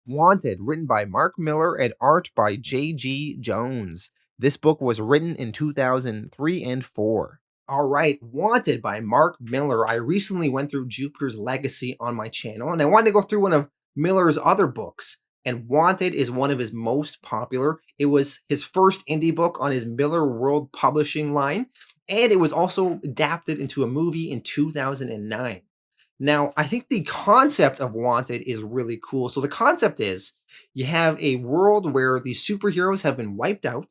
Wanted, written by Mark Millar and art by J.G. Jones. This book was written in 2003 and 4. All right, Wanted by Mark Millar. I recently went through Jupiter's Legacy on my channel, and I wanted to go through one of Millar's other books. And Wanted is one of his most popular. It was his first indie book on his Miller World Publishing line, and it was also adapted into a movie in 2009. Now, I think the concept of Wanted is really cool. So the concept is you have a world where the superheroes have been wiped out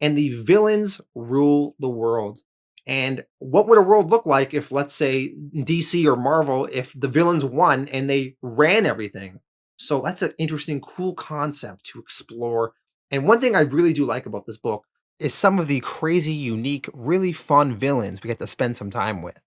and the villains rule the world. And what would a world look like if, let's say, DC or Marvel, if the villains won and they ran everything? So that's an interesting, cool concept to explore. And one thing I really do like about this book is some of the crazy, unique, really fun villains we get to spend some time with.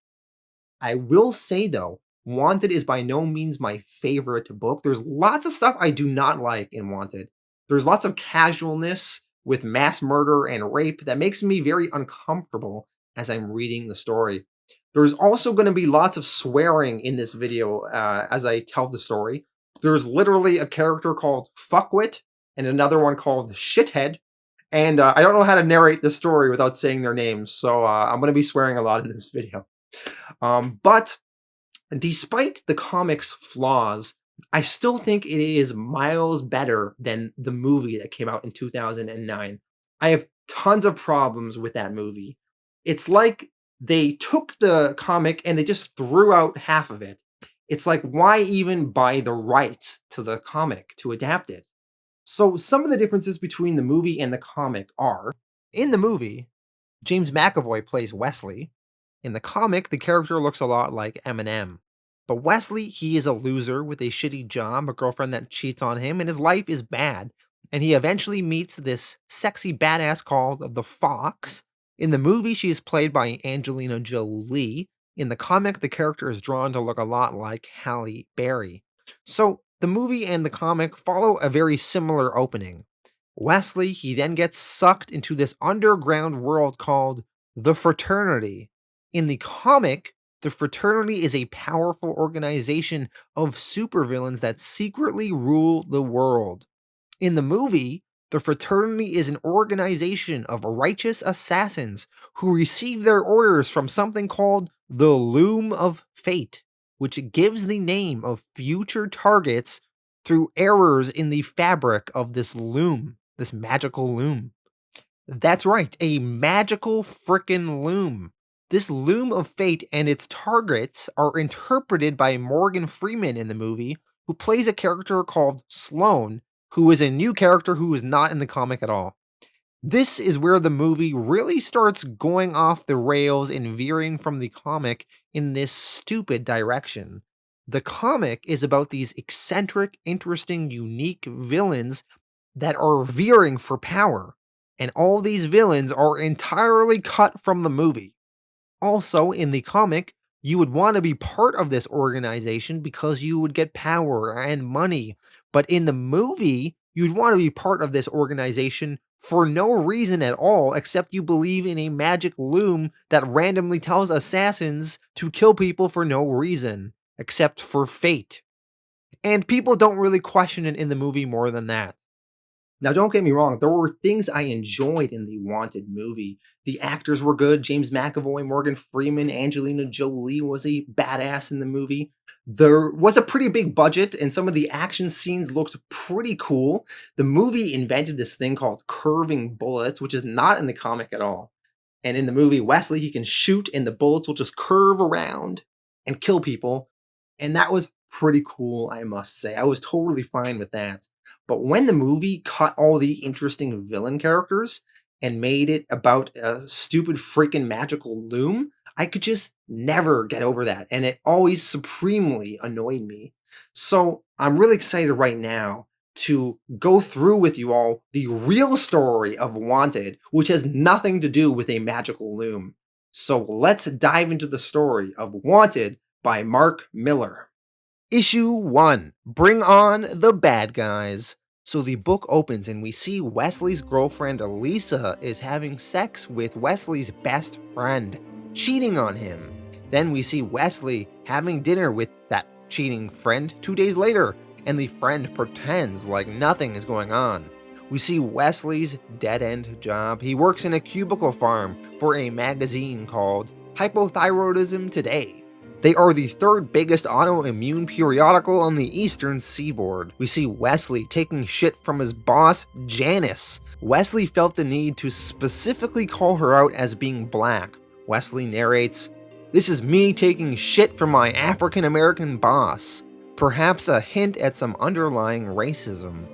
I will say though, Wanted is by no means my favorite book. There's lots of stuff I do not like in Wanted. There's lots of casualness with mass murder and rape that makes me very uncomfortable as I'm reading the story. There's also going to be lots of swearing in this video as I tell the story. There's literally a character called Fuckwit and another one called Shithead. And I don't know how to narrate the story without saying their names, so I'm going to be swearing a lot in this video. But despite the comic's flaws, I still think it is miles better than the movie that came out in 2009. I have tons of problems with that movie. It's like they took the comic and they just threw out half of it. It's like, why even buy the rights to the comic to adapt it? So some of the differences between the movie and the comic are, in the movie, James McAvoy plays Wesley. In the comic, the character looks a lot like Eminem. But Wesley, he is a loser with a shitty job, a girlfriend that cheats on him, and his life is bad. And he eventually meets this sexy badass called the Fox. In the movie, she is played by Angelina Jolie. In the comic, the character is drawn to look a lot like Halle Berry. So, the movie and the comic follow a very similar opening. Wesley, he then gets sucked into this underground world called the fraternity. In the comic, the fraternity is a powerful organization of supervillains that secretly rule the world. In the movie, the fraternity is an organization of righteous assassins who receive their orders from something called the Loom of Fate, which gives the name of future targets through errors in the fabric of this loom, this magical loom. That's right, a magical frickin' loom. This Loom of Fate and its targets are interpreted by Morgan Freeman in the movie, who plays a character called Sloane, who is a new character who is not in the comic at all. This is where the movie really starts going off the rails and veering from the comic in this stupid direction. The comic is about these eccentric, interesting, unique villains that are veering for power, and all these villains are entirely cut from the movie. Also, in the comic, you would want to be part of this organization because you would get power and money. But in the movie, you'd want to be part of this organization for no reason at all except you believe in a magic loom that randomly tells assassins to kill people for no reason, except for fate. And people don't really question it in the movie more than that. Now, don't get me wrong, there were things I enjoyed in the Wanted movie. The actors were good. James McAvoy, Morgan Freeman, Angelina Jolie was a badass in the movie. There was a pretty big budget, and some of the action scenes looked pretty cool. The movie invented this thing called curving bullets, which is not in the comic at all. And in the movie, Wesley, he can shoot, and the bullets will just curve around and kill people. And that was pretty cool, I must say. I was totally fine with that. But when the movie cut all the interesting villain characters and made it about a stupid freaking magical loom, I could just never get over that. And it always supremely annoyed me. So I'm really excited right now to go through with you all the real story of Wanted, which has nothing to do with a magical loom. So let's dive into the story of Wanted by Mark Millar. Issue 1. Bring on the bad guys. So the book opens and we see Wesley's girlfriend Lisa is having sex with Wesley's best friend, cheating on him. Then we see Wesley having dinner with that cheating friend 2 days later, and the friend pretends like nothing is going on. We see Wesley's dead-end job. He works in a cubicle farm for a magazine called Hypothyroidism Today. They are the third biggest autoimmune periodical on the eastern seaboard. We see Wesley taking shit from his boss, Janice. Wesley felt the need to specifically call her out as being black. Wesley narrates, "This is me taking shit from my African-American boss." Perhaps a hint at some underlying racism.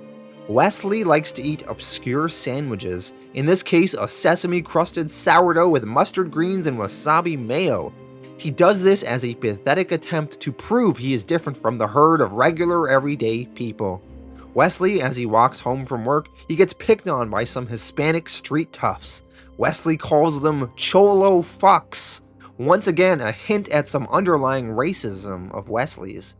Wesley likes to eat obscure sandwiches, in this case a sesame-crusted sourdough with mustard greens and wasabi mayo. He does this as a pathetic attempt to prove he is different from the herd of regular, everyday people. Wesley, as he walks home from work, he gets picked on by some Hispanic street toughs. Wesley calls them cholo fucks. Once again, a hint at some underlying racism of Wesley's.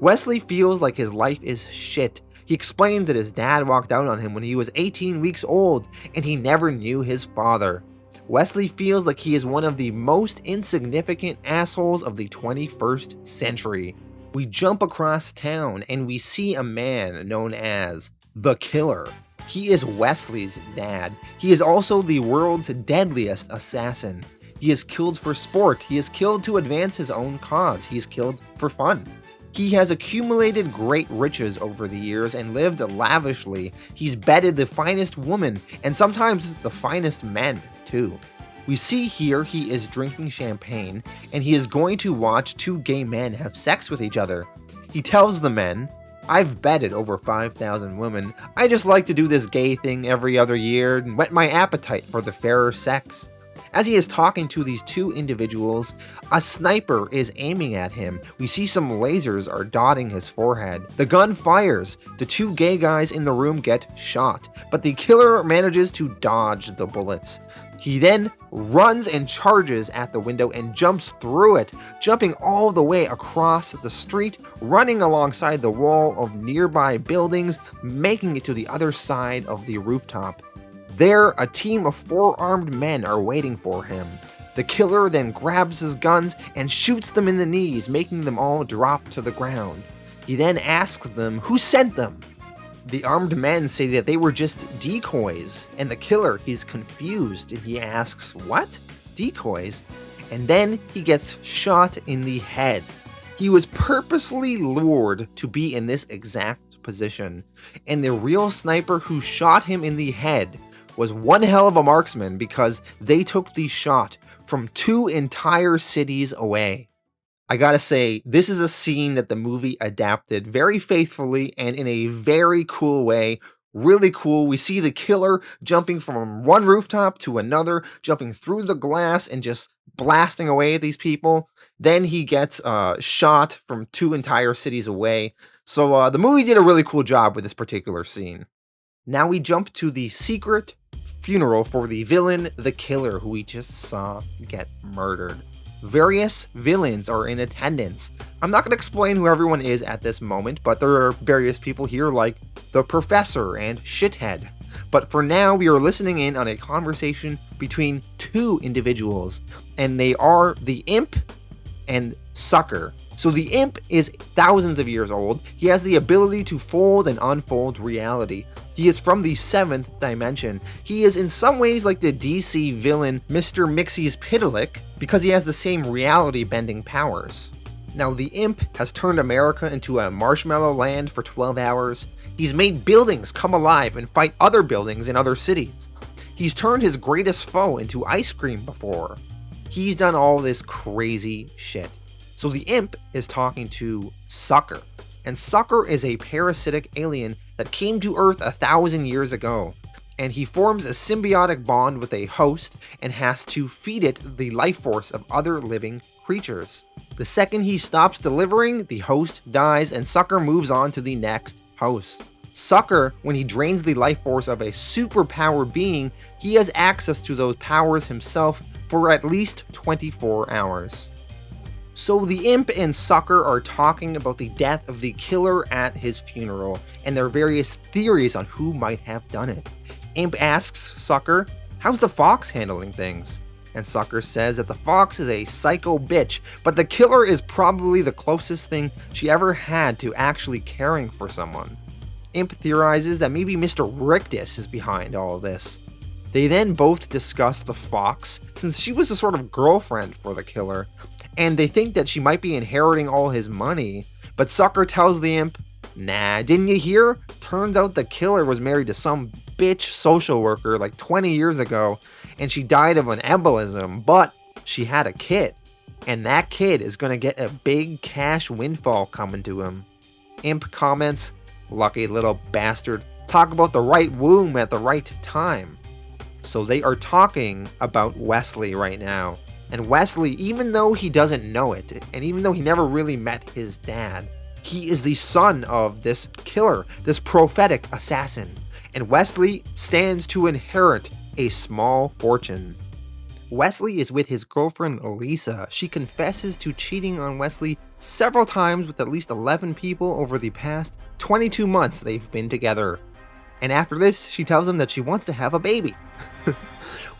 Wesley feels like his life is shit. He explains that his dad walked out on him when he was 18 weeks old, and he never knew his father. Wesley feels like he is one of the most insignificant assholes of the 21st century. We jump across town and we see a man known as the Killer. He is Wesley's dad. He is also the world's deadliest assassin. He is killed for sport. He is killed to advance his own cause. He is killed for fun. He has accumulated great riches over the years and lived lavishly. He's bedded the finest women, and sometimes the finest men, too. We see here he is drinking champagne, and he is going to watch two gay men have sex with each other. He tells the men, "I've bedded over 5,000 women. I just like to do this gay thing every other year and whet my appetite for the fairer sex." As he is talking to these two individuals, a sniper is aiming at him. We see some lasers are dotting his forehead. The gun fires. The two gay guys in the room get shot, but the Killer manages to dodge the bullets. He then runs and charges at the window and jumps through it, jumping all the way across the street, running alongside the wall of nearby buildings, making it to the other side of the rooftop. There, a team of 4 armed men are waiting for him. The Killer then grabs his guns and shoots them in the knees, making them all drop to the ground. He then asks them who sent them. The armed men say that they were just decoys, and the Killer, he's confused, and he asks, "What? Decoys?" And then he gets shot in the head. He was purposely lured to be in this exact position, and the real sniper who shot him in the head was one hell of a marksman because they took the shot from 2 entire cities away. I gotta say, this is a scene that the movie adapted very faithfully and in a very cool way. Really cool. We see the Killer jumping from one rooftop to another, jumping through the glass and just blasting away at these people. Then he gets shot from 2 entire cities away. So the movie did a really cool job with this particular scene. Now we jump to the secret funeral for the villain, the Killer, who we just saw get murdered. Various villains are in attendance. I'm not going to explain who everyone is at this moment, but there are various people here like the Professor and Shithead. But for now, we are listening in on a conversation between 2 individuals, and they are the Imp and Sucker. So the Imp is thousands of years old. He has the ability to fold and unfold reality. He is from the 7th dimension. He is in some ways like the DC villain Mr. Mxyzptlk because he has the same reality-bending powers. Now the Imp has turned America into a marshmallow land for 12 hours. He's made buildings come alive and fight other buildings in other cities. He's turned his greatest foe into ice cream before. He's done all this crazy shit. So the Imp is talking to Sucker, and Sucker is a parasitic alien that came to Earth 1,000 years ago, and he forms a symbiotic bond with a host and has to feed it the life force of other living creatures. The second he stops delivering, the host dies and Sucker moves on to the next host. Sucker, when he drains the life force of a superpower being, he has access to those powers himself for at least 24 hours. So the Imp and Sucker are talking about the death of the Killer at his funeral, and their various theories on who might have done it. Imp asks Sucker, "How's the fox handling things?" And Sucker says that the fox is a psycho bitch, but the killer is probably the closest thing she ever had to actually caring for someone. Imp theorizes that maybe Mr. Rictus is behind all of this. They then both discuss the fox, since she was a sort of girlfriend for the killer, and they think that she might be inheriting all his money, but Sucker tells the imp, "Nah, didn't you hear? Turns out the killer was married to some bitch social worker like 20 years ago, and she died of an embolism, but she had a kid, and that kid is gonna get a big cash windfall coming to him." Imp comments, "Lucky little bastard, talk about the right womb at the right time." So they are talking about Wesley right now. And Wesley, even though he doesn't know it, and even though he never really met his dad, he is the son of this killer, this prophetic assassin. And Wesley stands to inherit a small fortune. Wesley is with his girlfriend Lisa. She confesses to cheating on Wesley several times with at least 11 people over the past 22 months they've been together. And after this, she tells him that she wants to have a baby.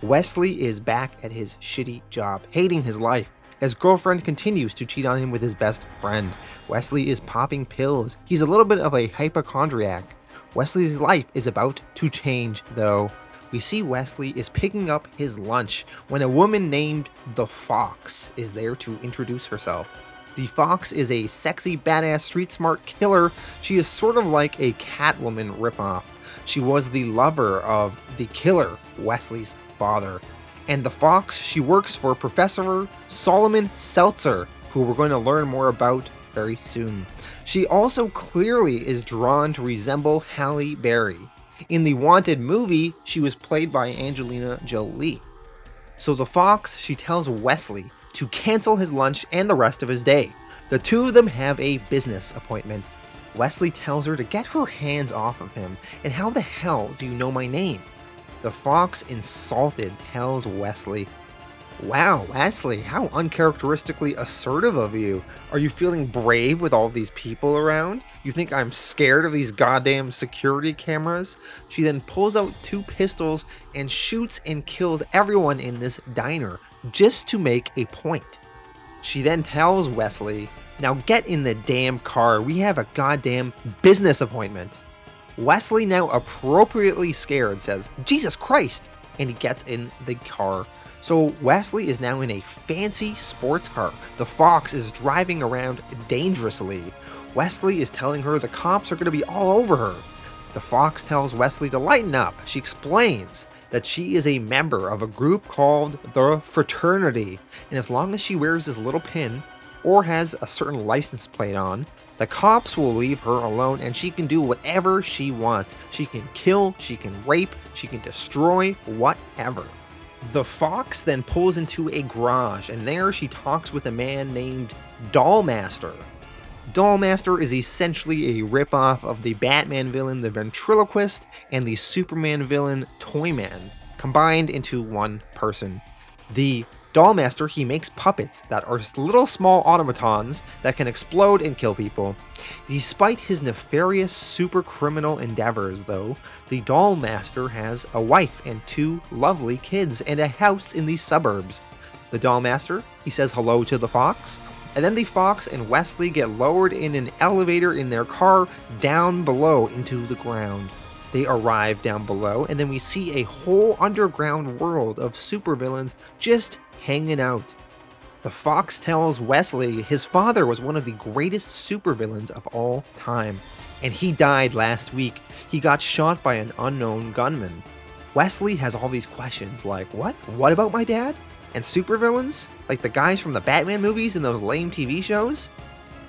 Wesley is back at his shitty job, hating his life. His girlfriend continues to cheat on him with his best friend. Wesley is popping pills. He's a little bit of a hypochondriac. Wesley's life is about to change, though. We see Wesley is picking up his lunch when a woman named the Fox is there to introduce herself. The Fox is a sexy, badass, street-smart killer. She is sort of like a Catwoman ripoff. She was the lover of the killer, Wesley's father. And the Fox, she works for Professor Solomon Seltzer, who we're going to learn more about very soon. She also clearly is drawn to resemble Halle Berry. In the Wanted movie, she was played by Angelina Jolie. So the Fox, she tells Wesley to cancel his lunch and the rest of his day. The two of them have a business appointment. Wesley tells her to get her hands off of him, and how the hell do you know my name? The Fox, insulted, tells Wesley, "Wow, Wesley, how uncharacteristically assertive of you. Are you feeling brave with all these people around? You think I'm scared of these goddamn security cameras?" She then pulls out 2 pistols and shoots and kills everyone in this diner, just to make a point. She then tells Wesley, "Now get in the damn car, we have a goddamn business appointment." Wesley, now appropriately scared, says, "Jesus Christ," and he gets in the car. So Wesley is now in a fancy sports car. The Fox is driving around dangerously. Wesley is telling her the cops are going to be all over her. The Fox tells Wesley to lighten up. She explains that she is a member of a group called the Fraternity, and as long as she wears this little pin or has a certain license plate on, the cops will leave her alone and she can do whatever she wants. She can kill, she can rape, she can destroy, whatever. The Fox then pulls into a garage, and there she talks with a man named Dollmaster. Dollmaster is essentially a ripoff of the Batman villain, the Ventriloquist, and the Superman villain, Toyman, combined into one person. The Dollmaster, he makes puppets that are little small automatons that can explode and kill people. Despite his nefarious super criminal endeavors, though, the Dollmaster has a wife and 2 lovely kids and a house in the suburbs. The Dollmaster, he says hello to the Fox, and then the Fox and Wesley get lowered in an elevator in their car down below into the ground. They arrive down below, and then we see a whole underground world of supervillains just hanging out. The Fox tells Wesley his father was one of the greatest supervillains of all time, and he died last week. He got shot by an unknown gunman. Wesley has all these questions like, what? What about my dad? And supervillains? Like the guys from the Batman movies and those lame TV shows?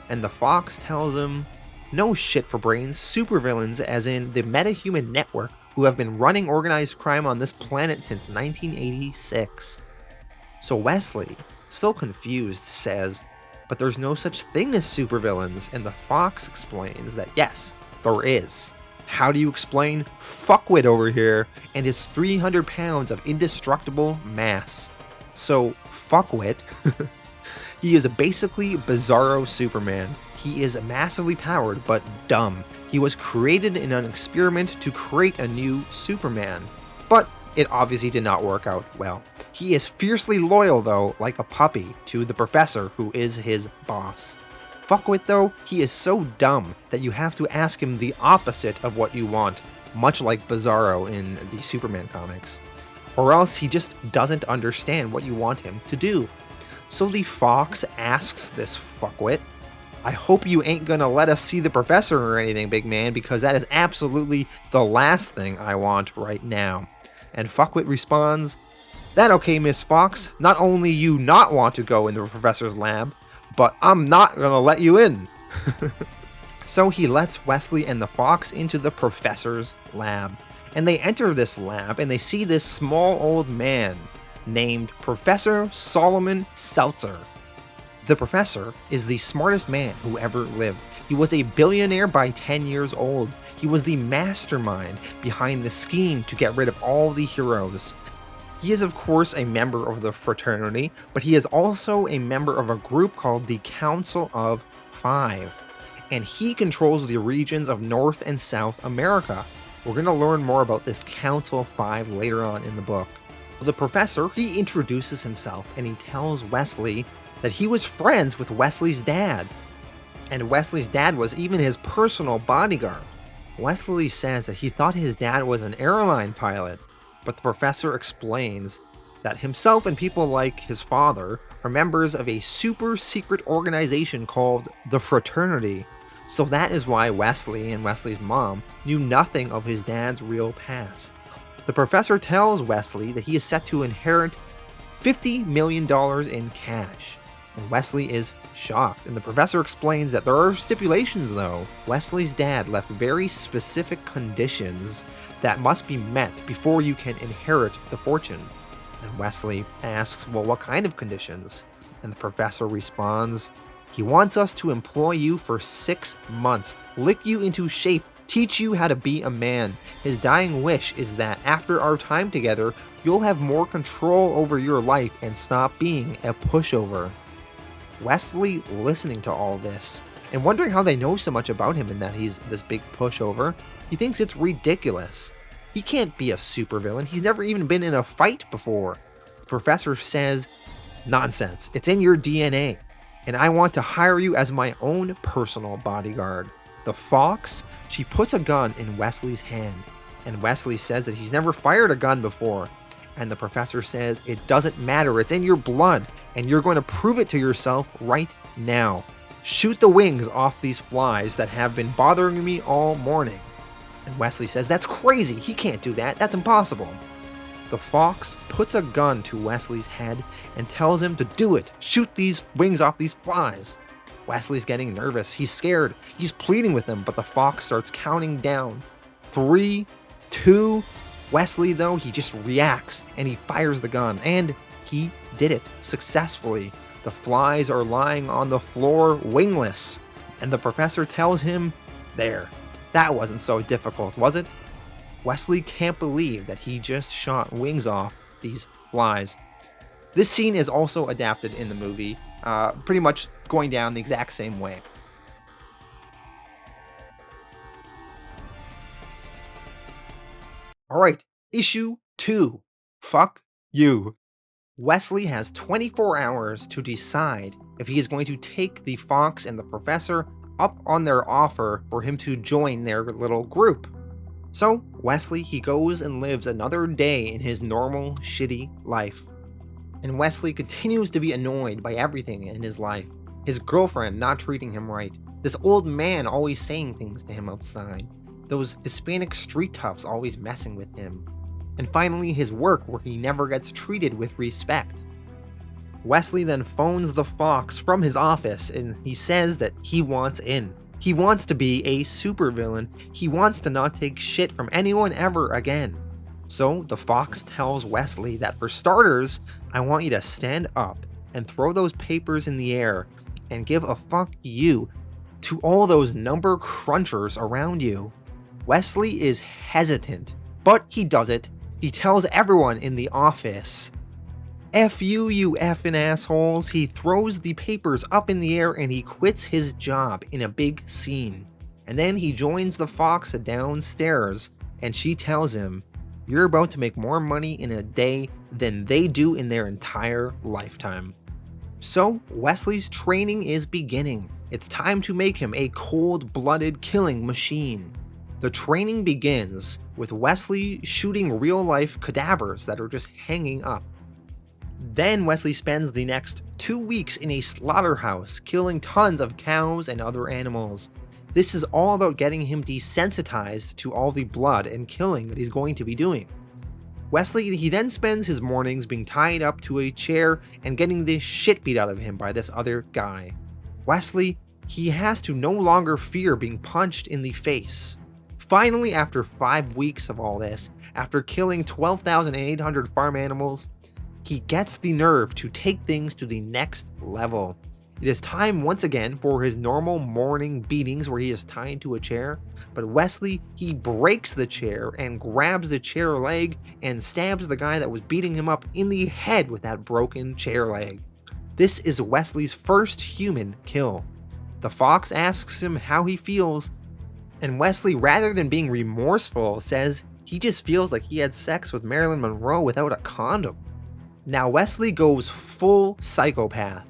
And the Fox tells him, no shit for brains, supervillains as in the metahuman network who have been running organized crime on this planet since 1986. So Wesley, still confused, says, but there's no such thing as supervillains, and the Fox explains that yes, there is. How do you explain Fuckwit over here and his 300 pounds of indestructible mass? So Fuckwit, he is basically Bizarro Superman. He is massively powered but dumb. He was created in an experiment to create a new Superman. But It obviously did not work out well. He is fiercely loyal though, like a puppy, to the professor who is his boss. Fuckwit though, he is so dumb that you have to ask him the opposite of what you want, much like Bizarro in the Superman comics. Or else he just doesn't understand what you want him to do. So the fox asks this fuckwit, "I hope you ain't gonna let us see the professor or anything, big man, because that is absolutely the last thing I want right now." And fuckwit responds, "That okay, Miss Fox, not only you not want to go in the professor's lab, but I'm not gonna let you in." So he lets Wesley and the fox into the professor's lab. And they enter this lab and they see this small old man named Professor Solomon Seltzer. The professor is the smartest man who ever lived. He was a billionaire by 10 years old. He was the mastermind behind the scheme to get rid of all the heroes. He is of course a member of the fraternity, but he is also a member of a group called the Council of Five. And he controls the regions of North and South America. We're going to learn more about this Council of Five later on in the book. The professor, he introduces himself and he tells Wesley that he was friends with Wesley's dad. And Wesley's dad was even his personal bodyguard. Wesley says that he thought his dad was an airline pilot, but the professor explains that himself and people like his father are members of a super secret organization called the Fraternity. So that is why Wesley and Wesley's mom knew nothing of his dad's real past. The professor tells Wesley that he is set to inherit $50 million in cash. And Wesley is shocked, and the professor explains that there are stipulations though. Wesley's dad left very specific conditions that must be met before you can inherit the fortune. And Wesley asks, well, what kind of conditions? And the professor responds, he wants us to employ you for 6 months, lick you into shape, teach you how to be a man. His dying wish is that after our time together, you'll have more control over your life and stop being a pushover. Wesley, listening to all this and wondering how they know so much about him and that he's this big pushover, he thinks it's ridiculous. He can't be a supervillain. He's never even been in a fight before. The professor says, nonsense. It's in your DNA. And I want to hire you as my own personal bodyguard. The fox, she puts a gun in Wesley's hand. And Wesley says that he's never fired a gun before. And the professor says, it doesn't matter. It's in your blood. And you're going to prove it to yourself right now. Shoot the wings off these flies that have been bothering me all morning. And Wesley says, that's crazy. He can't do that. That's impossible. The fox puts a gun to Wesley's head and tells him to do it. Shoot these wings off these flies. Wesley's getting nervous. He's scared. He's pleading with him, but the fox starts counting down. 3, 2. Wesley, though, he just reacts and he fires the gun. And he did it successfully. The flies are lying on the floor wingless. And the professor tells him, there, that wasn't so difficult, was it? Wesley can't believe that he just shot wings off these flies. This scene is also adapted in the movie, pretty much going down the exact same way. Alright, issue 2. Fuck you. Wesley has 24 hours to decide if he is going to take the fox and the professor up on their offer for him to join their little group. So Wesley, he goes and lives another day in his normal, shitty life. And Wesley continues to be annoyed by everything in his life. His girlfriend not treating him right. This old man always saying things to him outside. Those Hispanic street toughs always messing with him. And finally, his work where he never gets treated with respect. Wesley then phones the fox from his office and he says that he wants in. He wants to be a supervillain. He wants to not take shit from anyone ever again. So the fox tells Wesley that for starters, I want you to stand up and throw those papers in the air and give a fuck you to all those number crunchers around you. Wesley is hesitant, but he does it. He tells everyone in the office, F you, you effing assholes. He throws the papers up in the air and he quits his job in a big scene. And then he joins the fox downstairs and she tells him, You're about to make more money in a day than they do in their entire lifetime. So, Wesley's training is beginning. It's time to make him a cold-blooded killing machine. The training begins with Wesley shooting real-life cadavers that are just hanging up. Then Wesley spends the next 2 weeks in a slaughterhouse, killing tons of cows and other animals. This is all about getting him desensitized to all the blood and killing that he's going to be doing. Wesley, he then spends his mornings being tied up to a chair and getting the shit beat out of him by this other guy. Wesley, he has to no longer fear being punched in the face. Finally, after 5 weeks of all this, after killing 12,800 farm animals, he gets the nerve to take things to the next level. It is time once again for his normal morning beatings where he is tied to a chair, but Wesley, he breaks the chair and grabs the chair leg and stabs the guy that was beating him up in the head with that broken chair leg. This is Wesley's first human kill. The fox asks him how he feels, and Wesley, rather than being remorseful, says he just feels like he had sex with Marilyn Monroe without a condom. Now Wesley goes full psychopath,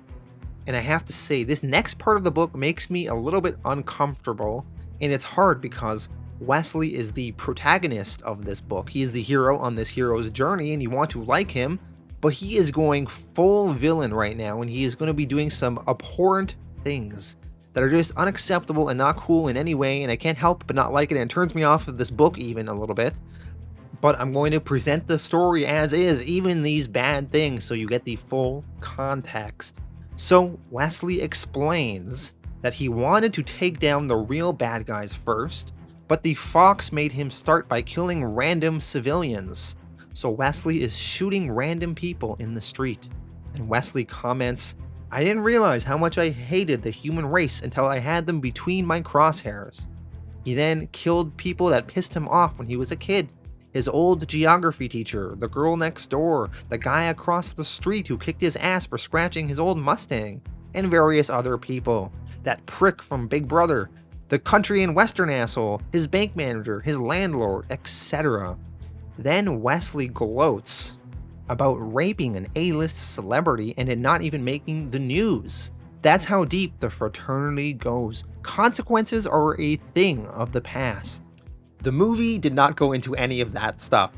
and I have to say this next part of the book makes me a little bit uncomfortable, and it's hard because Wesley is the protagonist of this book. He is the hero on this hero's journey, and you want to like him, but he is going full villain right now, and he is going to be doing some abhorrent things that are just unacceptable and not cool in any way, and I can't help but not like it, and it turns me off of this book even a little bit. But I'm going to present the story as is, even these bad things, so you get the full context. So Wesley explains that he wanted to take down the real bad guys first, but the fox made him start by killing random civilians. So Wesley is shooting random people in the street. And Wesley comments, "I didn't realize how much I hated the human race until I had them between my crosshairs." He then killed people that pissed him off when he was a kid. His old geography teacher, the girl next door, the guy across the street who kicked his ass for scratching his old Mustang, and various other people. That prick from Big Brother, the country and western asshole, his bank manager, his landlord, etc. Then Wesley gloats about raping an A-list celebrity and it not even making the news. That's how deep the fraternity goes. Consequences are a thing of the past. The movie did not go into any of that stuff.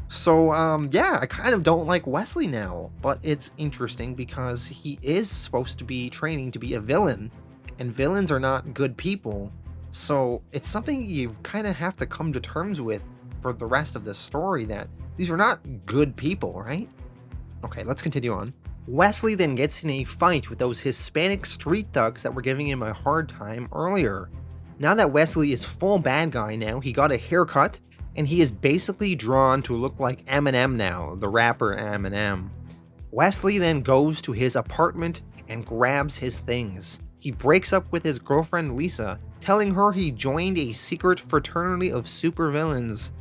So, yeah, I kind of don't like Wesley now, but it's interesting because he is supposed to be training to be a villain, and villains are not good people. So it's something you kind of have to come to terms with for the rest of the story, that these are not good people, right? Okay, let's continue on. Wesley then gets in a fight with those Hispanic street thugs that were giving him a hard time earlier. Now that Wesley is full bad guy now, he got a haircut, and he is basically drawn to look like Eminem now, the rapper Eminem. Wesley then goes to his apartment and grabs his things. He breaks up with his girlfriend Lisa, telling her he joined a secret fraternity of supervillains.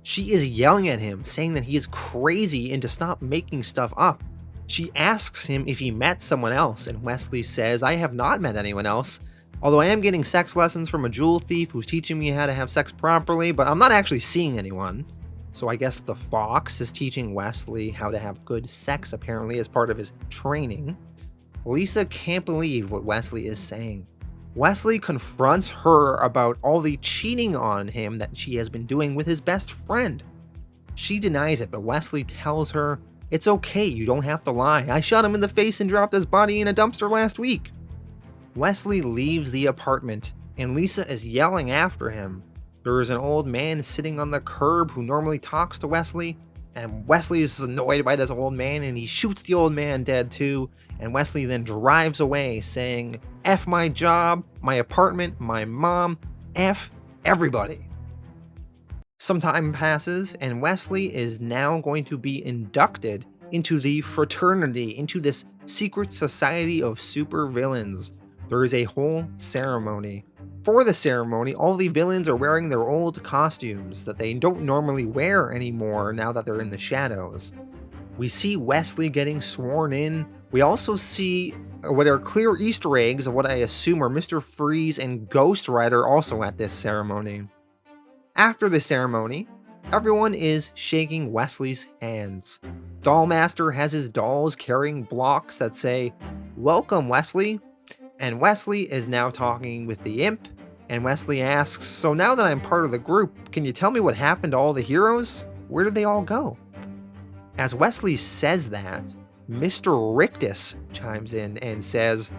She is yelling at him, saying that he is crazy and to stop making stuff up. She asks him if he met someone else, and Wesley says, "I have not met anyone else. Although I am getting sex lessons from a jewel thief who's teaching me how to have sex properly, but I'm not actually seeing anyone." So I guess the fox is teaching Wesley how to have good sex, apparently, as part of his training. Lisa can't believe what Wesley is saying. Wesley confronts her about all the cheating on him that she has been doing with his best friend. She denies it, but Wesley tells her, "It's okay, you don't have to lie. I shot him in the face and dropped his body in a dumpster last week." Wesley leaves the apartment, and Lisa is yelling after him. There is an old man sitting on the curb who normally talks to Wesley, and Wesley is annoyed by this old man, and he shoots the old man dead too, and Wesley then drives away saying, "F my job, my apartment, my mom, F everybody." Some time passes, and Wesley is now going to be inducted into the fraternity, into this secret society of supervillains. There is a whole ceremony. For the ceremony, all the villains are wearing their old costumes that they don't normally wear anymore now that they're in the shadows. We see Wesley getting sworn in. We also see what are clear Easter eggs of what I assume are Mr. Freeze and Ghost Rider also at this ceremony. After the ceremony, Everyone is shaking Wesley's hands. Dollmaster has his dolls carrying blocks that say, "Welcome, Wesley." And Wesley is now talking with the imp, and Wesley asks, "So now that I'm part of the group, can you tell me what happened to all the heroes? Where did they all go?" As Wesley says that, Mr. Rictus chimes in and says,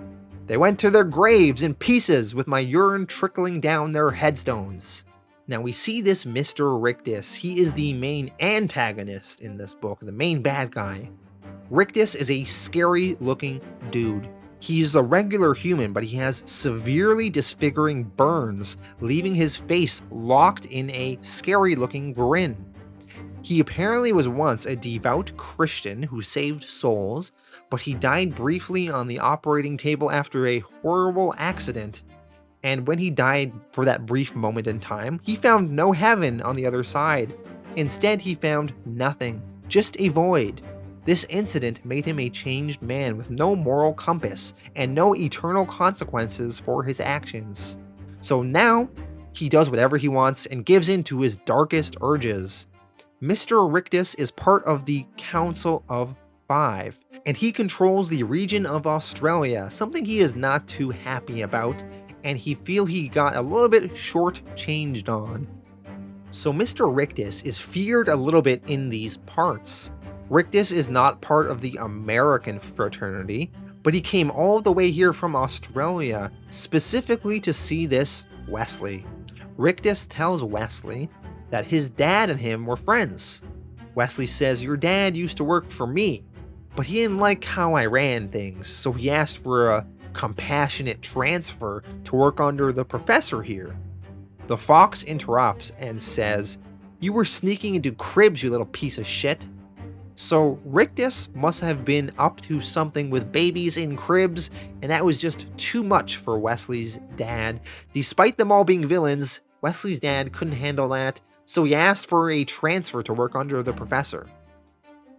"They went to their graves in pieces with my urine trickling down their headstones." Now we see this Mr. Rictus. He is the main antagonist in this book, the main bad guy. Rictus is a scary looking dude. He's a regular human, but he has severely disfiguring burns, leaving his face locked in a scary looking grin. He apparently was once a devout Christian who saved souls, but he died briefly on the operating table after a horrible accident. And when he died for that brief moment in time, he found no heaven on the other side. Instead, he found nothing, just a void. This incident made him a changed man with no moral compass and no eternal consequences for his actions. So now, he does whatever he wants and gives in to his darkest urges. Mr. Rictus is part of the Council of Five, and he controls the region of Australia, something he is not too happy about, and he feels he got a little bit short-changed on. So Mr. Rictus is feared a little bit in these parts. Rictus is not part of the American fraternity, but he came all the way here from Australia specifically to see this Wesley. Rictus tells Wesley that his dad and him were friends. Wesley says, "Your dad used to work for me, but he didn't like how I ran things, so he asked for a compassionate transfer to work under the professor here." The fox interrupts and says, "You were sneaking into cribs, you little piece of shit." So Rictus must have been up to something with babies in cribs, and that was just too much for Wesley's dad. Despite them all being villains, Wesley's dad couldn't handle that, so he asked for a transfer to work under the professor.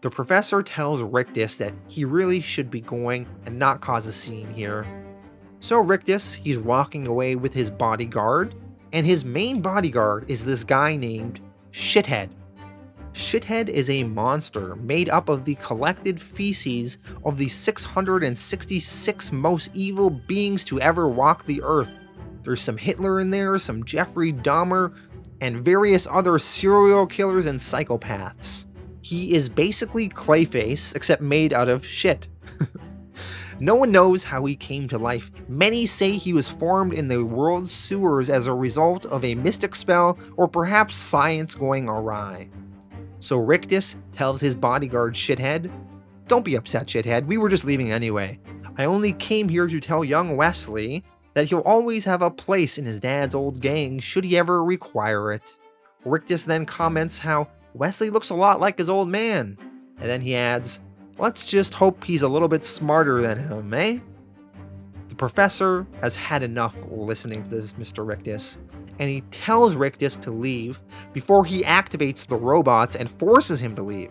The professor tells Rictus that he really should be going and not cause a scene here. So Rictus, he's walking away with his bodyguard, and his main bodyguard is this guy named Shithead. Shithead is a monster made up of the collected feces of the 666 most evil beings to ever walk the earth. There's some Hitler in there, some Jeffrey Dahmer, and various other serial killers and psychopaths. He is basically Clayface, except made out of shit. No one knows how he came to life. Many say he was formed in the world's sewers as a result of a mystic spell, or perhaps science going awry. So Rictus tells his bodyguard Shithead, "Don't be upset, Shithead, we were just leaving anyway. I only came here to tell young Wesley that he'll always have a place in his dad's old gang should he ever require it." Rictus then comments how Wesley looks a lot like his old man, and then he adds, "Let's just hope he's a little bit smarter than him, eh?" The professor has had enough listening to this Mr. Rictus, and he tells Rictus to leave before he activates the robots and forces him to leave.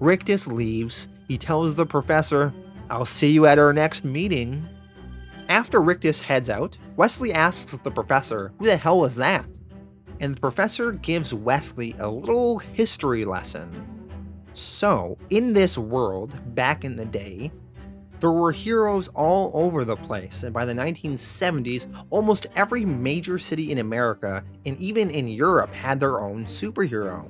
Rictus leaves. He tells the professor, "I'll see you at our next meeting." After Rictus heads out, Wesley asks the professor, "Who the hell was that?" And the professor gives Wesley a little history lesson. So, in this world, back in the day, there were heroes all over the place, and by the 1970s, almost every major city in America, and even in Europe, had their own superhero.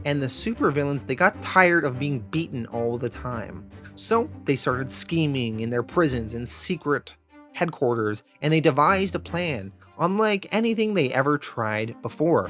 And the supervillains, they got tired of being beaten all the time. So, they started scheming in their prisons and secret headquarters, and they devised a plan, unlike anything they ever tried before.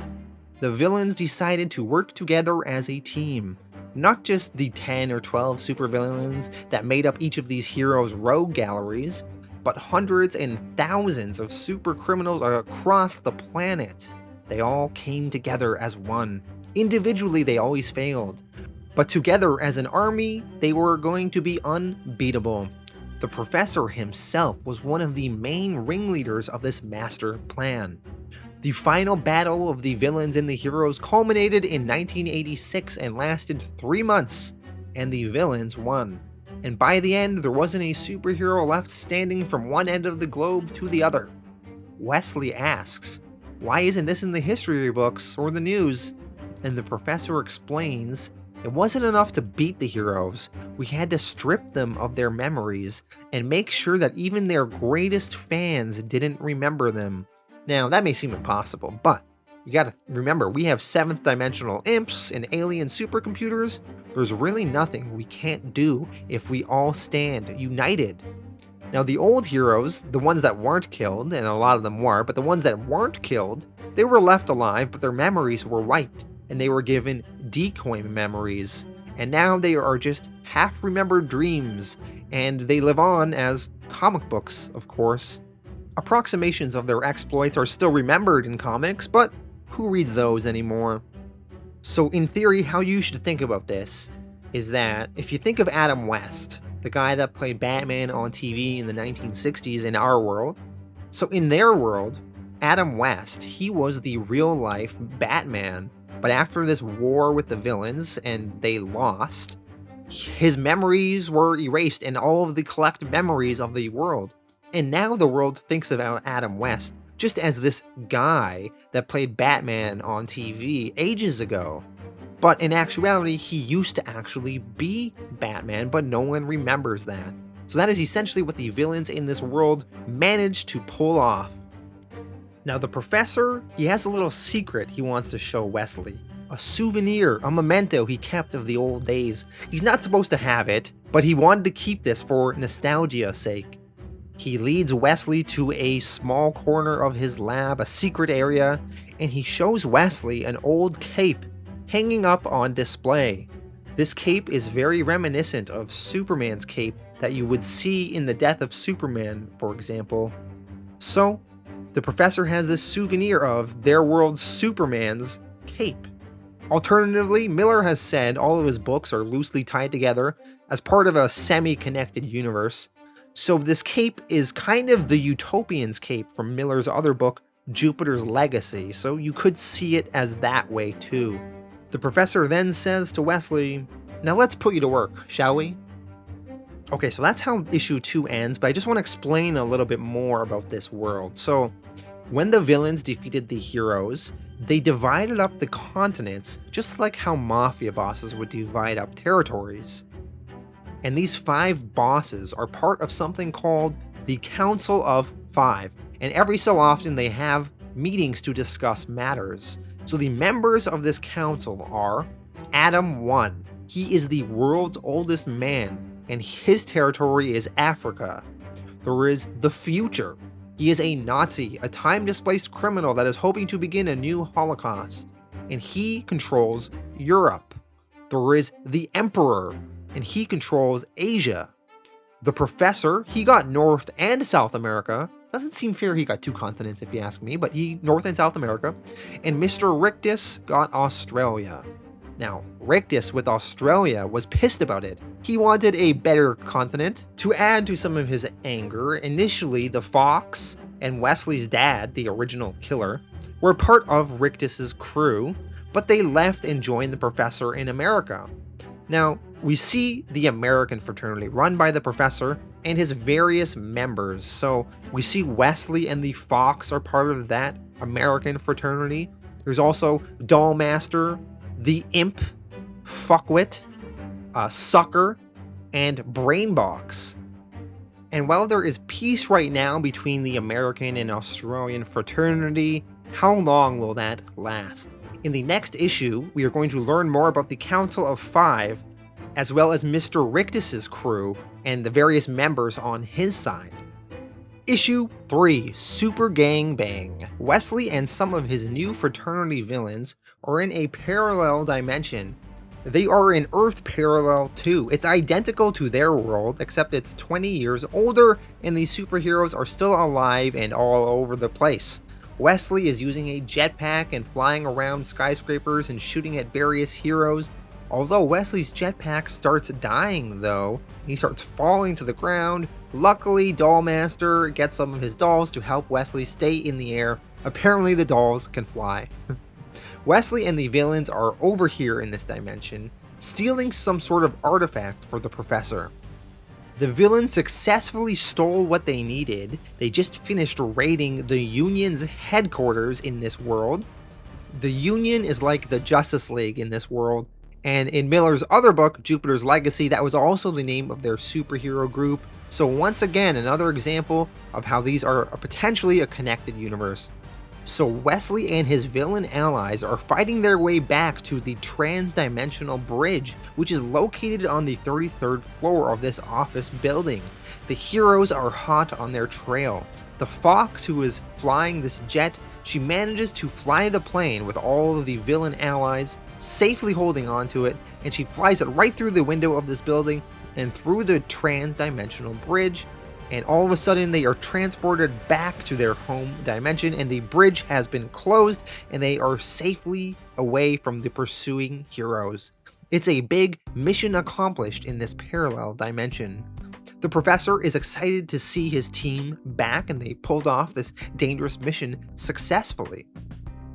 The villains decided to work together as a team. Not just the 10 or 12 supervillains that made up each of these heroes' rogue galleries, but hundreds and thousands of super criminals across the planet. They all came together as one. Individually, they always failed. But together as an army, they were going to be unbeatable. The professor himself was one of the main ringleaders of this master plan. The final battle of the villains and the heroes culminated in 1986 and lasted 3 months, and the villains won. And by the end, there wasn't a superhero left standing from one end of the globe to the other. Wesley asks, "Why isn't this in the history books or the news?" and the professor explains it wasn't enough to beat the heroes, we had to strip them of their memories and make sure that even their greatest fans didn't remember them. Now, that may seem impossible, but you gotta remember, we have 7th dimensional imps and alien supercomputers. There's really nothing we can't do if we all stand united. Now, the old heroes, the ones that weren't killed, and a lot of them were, but the ones that weren't killed, they were left alive, but their memories were wiped, and they were given decoy memories. And now they are just half-remembered dreams, and they live on as comic books, of course. Approximations of their exploits are still remembered in comics, but who reads those anymore? So in theory, how you should think about this is that if you think of Adam West, the guy that played Batman on TV in the 1960s in our world, so in their world, Adam West, he was the real-life Batman, but after this war with the villains and they lost, his memories were erased and all of the collective memories of the world. And now the world thinks about Adam West just as this guy that played Batman on TV ages ago. But in actuality, he used to actually be Batman, but no one remembers that. So that is essentially what the villains in this world managed to pull off. Now the professor, he has a little secret he wants to show Wesley. A souvenir, a memento he kept of the old days. He's not supposed to have it, but he wanted to keep this for nostalgia's sake. He leads Wesley to a small corner of his lab, a secret area, and he shows Wesley an old cape hanging up on display. This cape is very reminiscent of Superman's cape that you would see in The Death of Superman, for example. So, the professor has this souvenir of their world's Superman's cape. Alternatively, Millar has said all of his books are loosely tied together as part of a semi-connected universe. So this cape is kind of the Utopian's cape from Millar's other book, Jupiter's Legacy, so you could see it as that way too. The professor then says to Wesley, "Now let's put you to work, shall we?" Okay, so that's how issue 2 ends, but I just want to explain a little bit more about this world. So, when the villains defeated the heroes, they divided up the continents just like how mafia bosses would divide up territories. And these 5 bosses are part of something called the Council of 5, and every so often they have meetings to discuss matters. So the members of this council are Adam 1. He is the world's oldest man, and his territory is Africa. There is the Future. He is a Nazi, a time-displaced criminal that is hoping to begin a new Holocaust, and he controls Europe. There is the Emperor, and he controls Asia. The Professor, he got North and South America. Doesn't seem fair he got 2 continents if you ask me, but he North and South America. And Mr. Rictus got Australia. Now, Rictus with Australia was pissed about it. He wanted a better continent. To add to some of his anger, initially the Fox and Wesley's dad, the original killer, were part of Rictus's crew, but they left and joined the Professor in America. Now, we see the American fraternity run by the Professor and his various members. So we see Wesley and the Fox are part of that American fraternity. There's also Dollmaster, the Imp, Fuckwit, Sucker, and Brainbox. And while there is peace right now between the American and Australian fraternity, how long will that last? In the next issue, we are going to learn more about the Council of 5, as well as Mr. Rictus's crew and the various members on his side. Issue 3, Super Gang Bang. Wesley and some of his new fraternity villains are in a parallel dimension. They are in Earth Parallel 2. It's identical to their world, except it's 20 years older, and the superheroes are still alive and all over the place. Wesley is using a jetpack and flying around skyscrapers and shooting at various heroes. Although Wesley's jetpack starts dying though, he starts falling to the ground. Luckily, Dollmaster gets some of his dolls to help Wesley stay in the air. Apparently the dolls can fly. Wesley and the villains are over here in this dimension, stealing some sort of artifact for the Professor. The villains successfully stole what they needed. They just finished raiding the Union's headquarters in this world. The Union is like the Justice League in this world, and in Millar's other book, Jupiter's Legacy, that was also the name of their superhero group. So once again, another example of how these are potentially a connected universe. So Wesley and his villain allies are fighting their way back to the trans-dimensional bridge, which is located on the 33rd floor of this office building. The heroes are hot on their trail. The Fox, who is flying this jet, she manages to fly the plane with all of the villain allies, safely holding onto it, and she flies it right through the window of this building and through the trans-dimensional bridge, and all of a sudden they are transported back to their home dimension, and the bridge has been closed and they are safely away from the pursuing heroes. It's a big mission accomplished in this parallel dimension. The professor is excited to see his team back, and they pulled off this dangerous mission successfully.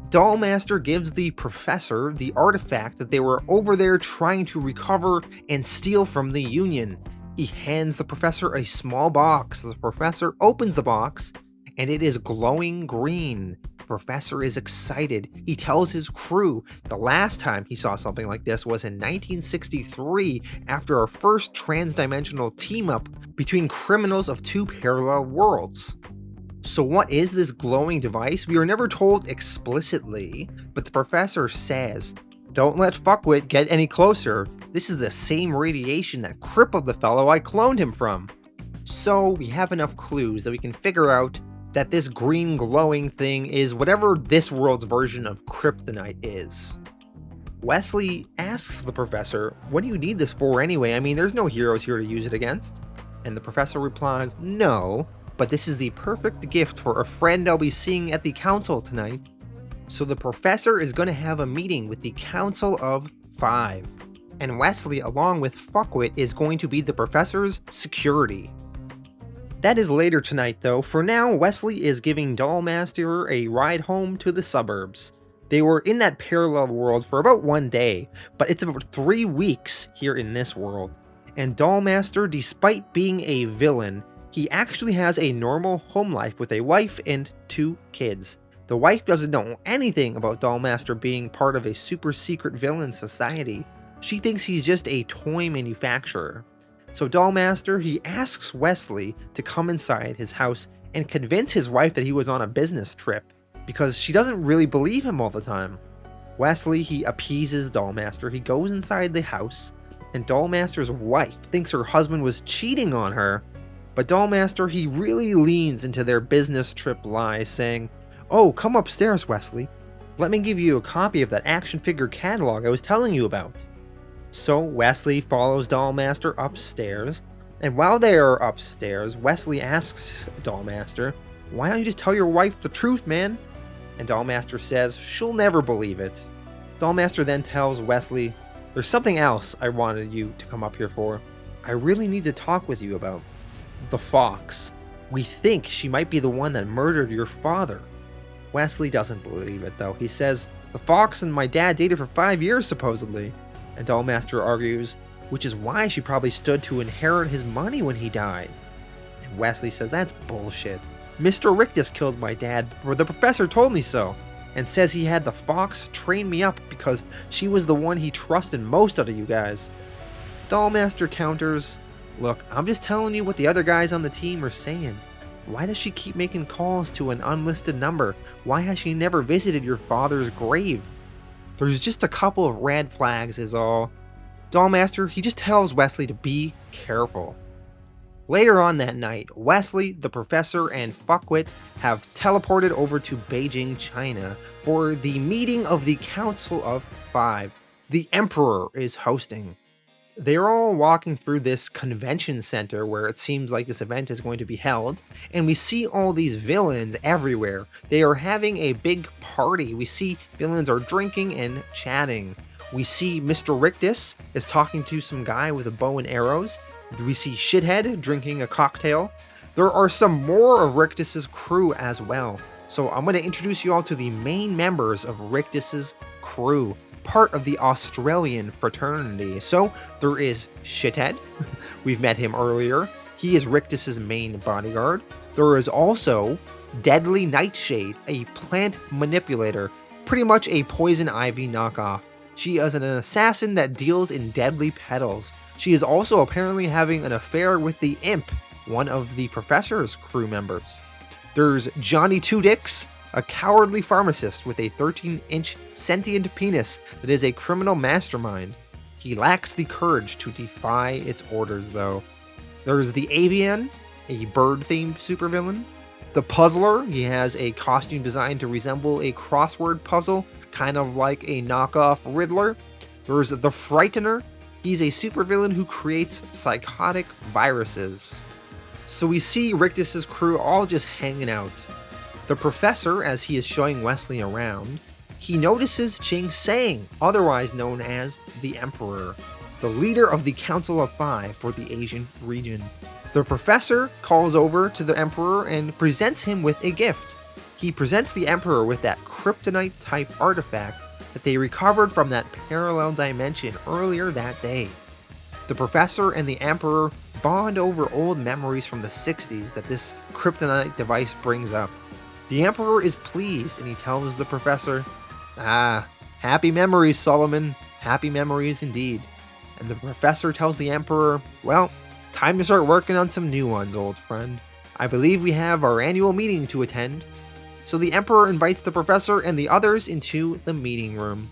Dollmaster gives the professor the artifact that they were over there trying to recover and steal from the Union. He hands the professor a small box. The professor opens the box, and it is glowing green. The professor is excited. He tells his crew the last time he saw something like this was in 1963, after our first trans-dimensional team-up between criminals of two parallel worlds. So what is this glowing device? We are never told explicitly, but the professor says, "Don't let Fuckwit get any closer. This is the same radiation that crippled the fellow I cloned him from." So we have enough clues that we can figure out that this green glowing thing is whatever this world's version of kryptonite is. Wesley asks the professor, "What do you need this for anyway? I mean, there's no heroes here to use it against." And the professor replies, "No, but this is the perfect gift for a friend I'll be seeing at the council tonight." So the professor is going to have a meeting with the Council of Five, and Wesley, along with Fuckwit, is going to be the professor's security. That is later tonight though. For now, Wesley is giving Dollmaster a ride home to the suburbs. They were in that parallel world for about 1 day, but it's about 3 weeks here in this world. And Dollmaster, despite being a villain, he actually has a normal home life with a wife and 2 kids. The wife doesn't know anything about Dollmaster being part of a super secret villain society. She thinks he's just a toy manufacturer. So Dollmaster, he asks Wesley to come inside his house and convince his wife that he was on a business trip, because she doesn't really believe him all the time. Wesley, he appeases Dollmaster. He goes inside the house, and Dollmaster's wife thinks her husband was cheating on her, but Dollmaster, he really leans into their business trip lie, saying, "Oh, come upstairs, Wesley. Let me give you a copy of that action figure catalog I was telling you about." So Wesley follows Dollmaster upstairs, and while they are upstairs, Wesley asks Dollmaster, "Why don't you just tell your wife the truth, man?" And Dollmaster says she'll never believe it. Dollmaster then tells Wesley, "There's something else I wanted you to come up here for. I really need to talk with you about the Fox. We think she might be the one that murdered your father." Wesley doesn't believe it though. He says, "The Fox and my dad dated for 5 years supposedly." And Dollmaster argues, which is why she probably stood to inherit his money when he died. And Wesley says, "That's bullshit. Mr. Rictus killed my dad, or the professor told me so, and says he had the Fox train me up because she was the one he trusted most out of you guys." Dollmaster counters, "Look, I'm just telling you what the other guys on the team are saying. Why does she keep making calls to an unlisted number? Why has she never visited your father's grave? There's just a couple of red flags is all." Dollmaster, he just tells Wesley to be careful. Later on that night, Wesley, the professor, and Fuckwit have teleported over to Beijing, China for the meeting of the Council of Five. The Emperor is hosting. They're all walking through this convention center where it seems like this event is going to be held, and we see all these villains everywhere. They are having a big party. We see villains are drinking and chatting. We see Mr. Rictus is talking to some guy with a bow and arrows. We see Shithead drinking a cocktail. There are some more of Rictus's crew as well. So I'm going to introduce you all to the main members of Rictus's crew, part of the Australian fraternity. So there is Shithead. We've met him earlier. He is Rictus's main bodyguard. There is also Deadly Nightshade, a plant manipulator, pretty much a poison ivy knockoff. She is an assassin that deals in deadly petals. She is also apparently having an affair with the Imp, one of the Professor's crew members. There's Johnny Two Dicks, a cowardly pharmacist with a 13-inch sentient penis that is a criminal mastermind. He lacks the courage to defy its orders, though. There's the Avian, a bird-themed supervillain. The Puzzler, he has a costume designed to resemble a crossword puzzle, kind of like a knockoff Riddler. There's the Frightener. He's a supervillain who creates psychotic viruses. So we see Rictus's crew all just hanging out. The Professor, as he is showing Wesley around, he notices Ching Sang, otherwise known as the Emperor, the leader of the Council of Five for the Asian region. The Professor calls over to the Emperor and presents him with a gift. He presents the Emperor with that kryptonite-type artifact that they recovered from that parallel dimension earlier that day. The Professor and the Emperor bond over old memories from the 60s that this kryptonite device brings up. The Emperor is pleased and he tells the Professor, happy memories, Solomon. Happy memories indeed. And the Professor tells the Emperor, well, time to start working on some new ones, old friend. I believe we have our annual meeting to attend. So the Emperor invites the Professor and the others into the meeting room.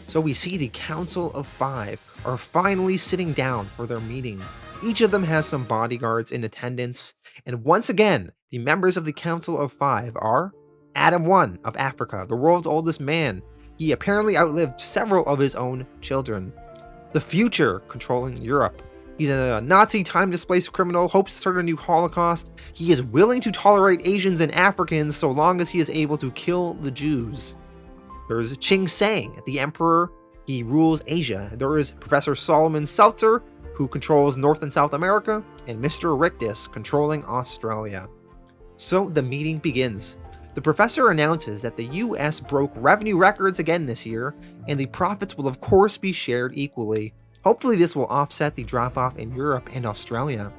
So we see the Council of Five are finally sitting down for their meeting. Each of them has some bodyguards in attendance. And once again, the members of the Council of Five are Adam 1 of Africa, the world's oldest man. He apparently outlived several of his own children. The Future, controlling Europe. He's a Nazi time-displaced criminal, hopes to start a new Holocaust. He is willing to tolerate Asians and Africans so long as he is able to kill the Jews. There's Ching Sang, the Emperor. He rules Asia. There is Professor Solomon Seltzer, who controls North and South America, and Mr. Rictus, controlling Australia. So the meeting begins. The Professor announces that the US broke revenue records again this year, and the profits will of course be shared equally. Hopefully this will offset the drop-off in Europe and Australia.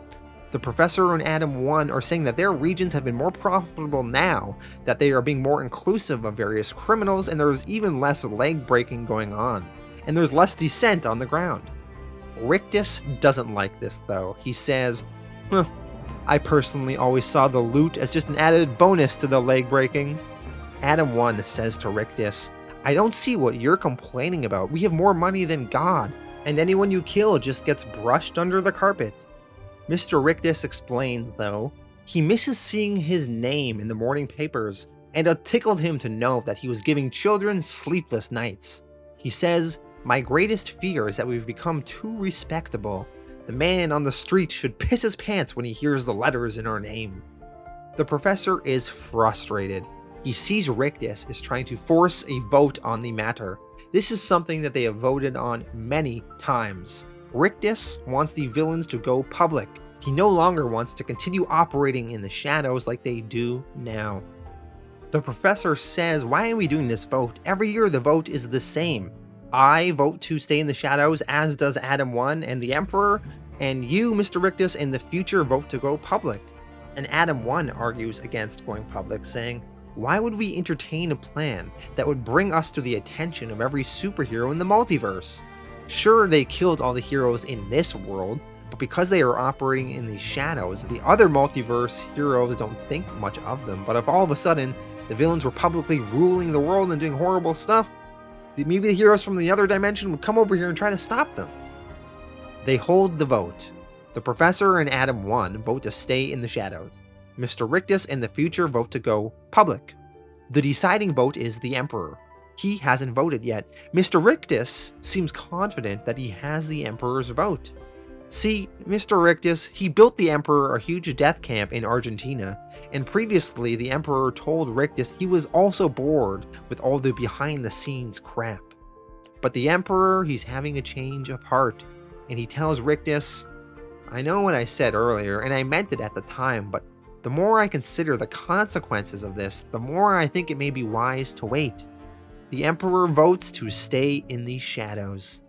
The Professor and Adam 1 are saying that their regions have been more profitable now, that they are being more inclusive of various criminals, and there's even less leg breaking going on, and there's less dissent on the ground. Rictus doesn't like this though. He says, I personally always saw the loot as just an added bonus to the leg breaking. Adam 1 says to Rictus, I don't see what you're complaining about. We have more money than God, and anyone you kill just gets brushed under the carpet. Mr. Rictus explains, though, he misses seeing his name in the morning papers, and it tickled him to know that he was giving children sleepless nights. He says, my greatest fear is that we've become too respectable. The man on the street should piss his pants when he hears the letters in our name. The Professor is frustrated. He sees Rictus is trying to force a vote on the matter. This is something that they have voted on many times. Rictus wants the villains to go public. He no longer wants to continue operating in the shadows like they do now. The Professor says, why are we doing this vote? Every year the vote is the same. I vote to stay in the shadows, as does Adam 1 and the Emperor, and you, Mr. Rictus, and the Future vote to go public. And Adam 1 argues against going public, saying, why would we entertain a plan that would bring us to the attention of every superhero in the multiverse? Sure, they killed all the heroes in this world, but because they are operating in the shadows, the other multiverse heroes don't think much of them. But if all of a sudden the villains were publicly ruling the world and doing horrible stuff, maybe the heroes from the other dimension would come over here and try to stop them. They hold the vote. The Professor and Adam 1 vote to stay in the shadows. Mr. Rictus and the Future vote to go public. The deciding vote is the Emperor. He hasn't voted yet. Mr. Rictus seems confident that he has the Emperor's vote. See, Mr. Rictus, he built the Emperor a huge death camp in Argentina, and previously the Emperor told Rictus he was also bored with all the behind-the-scenes crap. But the Emperor, he's having a change of heart, and he tells Rictus, I know what I said earlier, and I meant it at the time, but the more I consider the consequences of this, the more I think it may be wise to wait. The Emperor votes to stay in the shadows.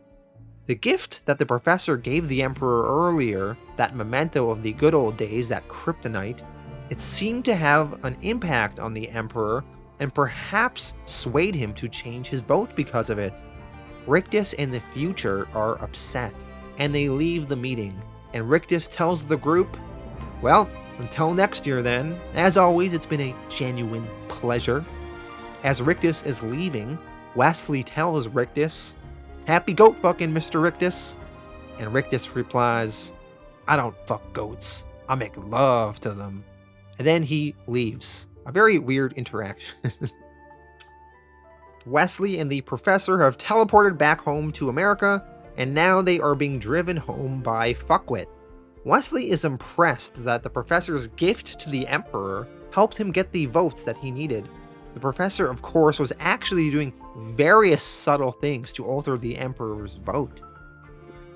The gift that the Professor gave the Emperor earlier, that memento of the good old days, that kryptonite, it seemed to have an impact on the Emperor, and perhaps swayed him to change his vote because of it. Rictus and the future are upset, and they leave the meeting, and Rictus tells the group, "Well, until next year then. As always, it's been a genuine pleasure." As Rictus is leaving, Wesley tells Rictus, "Happy goat fucking, Mr. Rictus." And Rictus replies, "I don't fuck goats. I make love to them." And then he leaves. A very weird interaction. Wesley and the professor have teleported back home to America, and now they are being driven home by Fuckwit. Wesley is impressed that the professor's gift to the Emperor helped him get the votes that he needed. The professor, of course, was actually doing various subtle things to alter the Emperor's vote.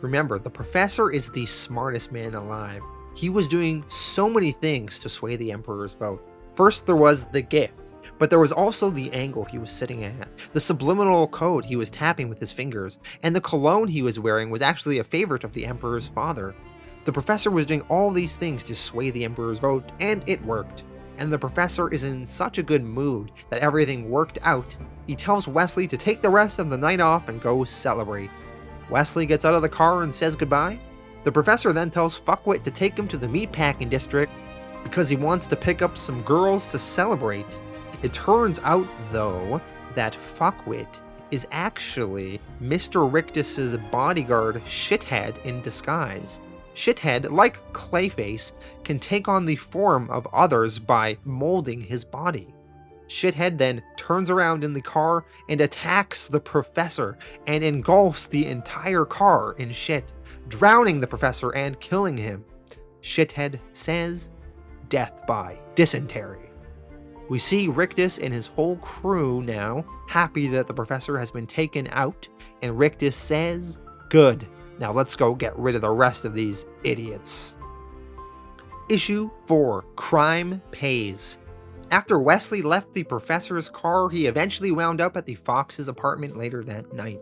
Remember, the professor is the smartest man alive. He was doing so many things to sway the Emperor's vote. First, there was the gift, but there was also the angle he was sitting at, the subliminal code he was tapping with his fingers, and the cologne he was wearing was actually a favorite of the Emperor's father. The professor was doing all these things to sway the Emperor's vote, and it worked. And the professor is in such a good mood that everything worked out, he tells Wesley to take the rest of the night off and go celebrate. Wesley gets out of the car and says goodbye. The professor then tells Fuckwit to take him to the meatpacking district because he wants to pick up some girls to celebrate. It turns out, though, that Fuckwit is actually Mr. Rictus's bodyguard Shithead in disguise. Shithead, like Clayface, can take on the form of others by molding his body. Shithead then turns around in the car and attacks the professor and engulfs the entire car in shit, drowning the professor and killing him. Shithead says, "Death by dysentery." We see Rictus and his whole crew now happy that the professor has been taken out, and Rictus says, "Good. Now let's go get rid of the rest of these idiots." Issue 4. Crime Pays. After Wesley left the professor's car, he eventually wound up at the Fox's apartment later that night.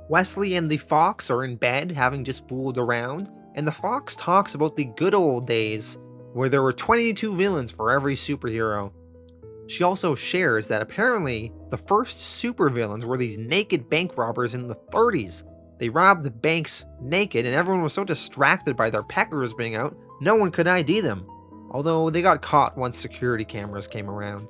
Wesley and the Fox are in bed, having just fooled around, and the Fox talks about the good old days, where there were 22 villains for every superhero. She also shares that apparently the first supervillains were these naked bank robbers in the 30s. They robbed the banks naked, and everyone was so distracted by their peckers being out, no one could ID them. Although they got caught once security cameras came around.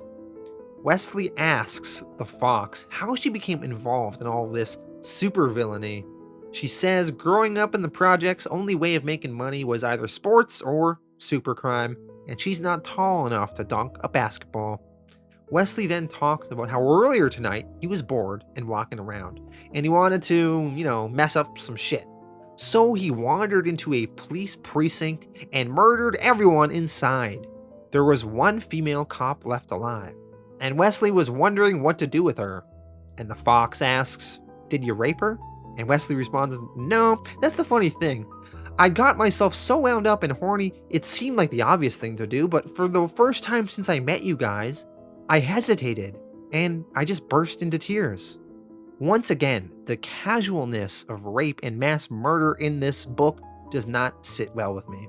Wesley asks the Fox how she became involved in all this supervillainy. She says growing up in the project's only way of making money was either sports or supercrime, and she's not tall enough to dunk a basketball. Wesley then talks about how earlier tonight he was bored and walking around, and he wanted to, mess up some shit. So he wandered into a police precinct and murdered everyone inside. There was one female cop left alive, and Wesley was wondering what to do with her. And the Fox asks, "Did you rape her?" And Wesley responds, "No, that's the funny thing. I got myself so wound up and horny, it seemed like the obvious thing to do, but for the first time since I met you guys, I hesitated, and I just burst into tears." Once again, the casualness of rape and mass murder in this book does not sit well with me.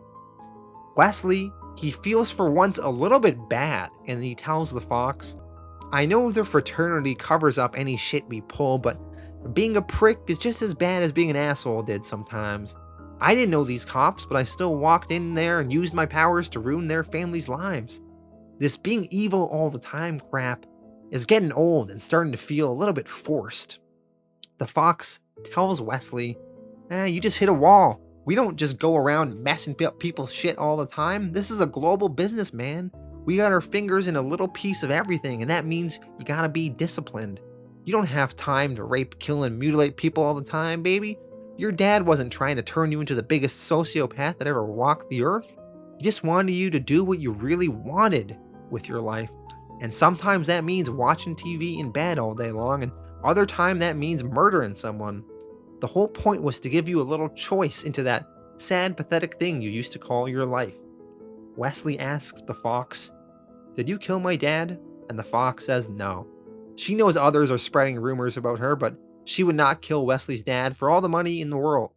Wesley, he feels for once a little bit bad, and he tells the Fox, "I know the fraternity covers up any shit we pull, but being a prick is just as bad as being an asshole did sometimes. I didn't know these cops, but I still walked in there and used my powers to ruin their families' lives. This being evil all the time crap is getting old and starting to feel a little bit forced." The Fox tells Wesley, "You just hit a wall. We don't just go around messing up people's shit all the time. This is a global business, man. We got our fingers in a little piece of everything, and that means you gotta be disciplined. You don't have time to rape, kill, and mutilate people all the time, baby. Your dad wasn't trying to turn you into the biggest sociopath that ever walked the earth. He just wanted you to do what you really wanted with your life. And sometimes that means watching TV in bed all day long, and other time that means murdering someone. The whole point was to give you a little choice into that sad, pathetic thing you used to call your life." Wesley asks the Fox, "Did you kill my dad?" And the Fox says no. She knows others are spreading rumors about her, but she would not kill Wesley's dad for all the money in the world.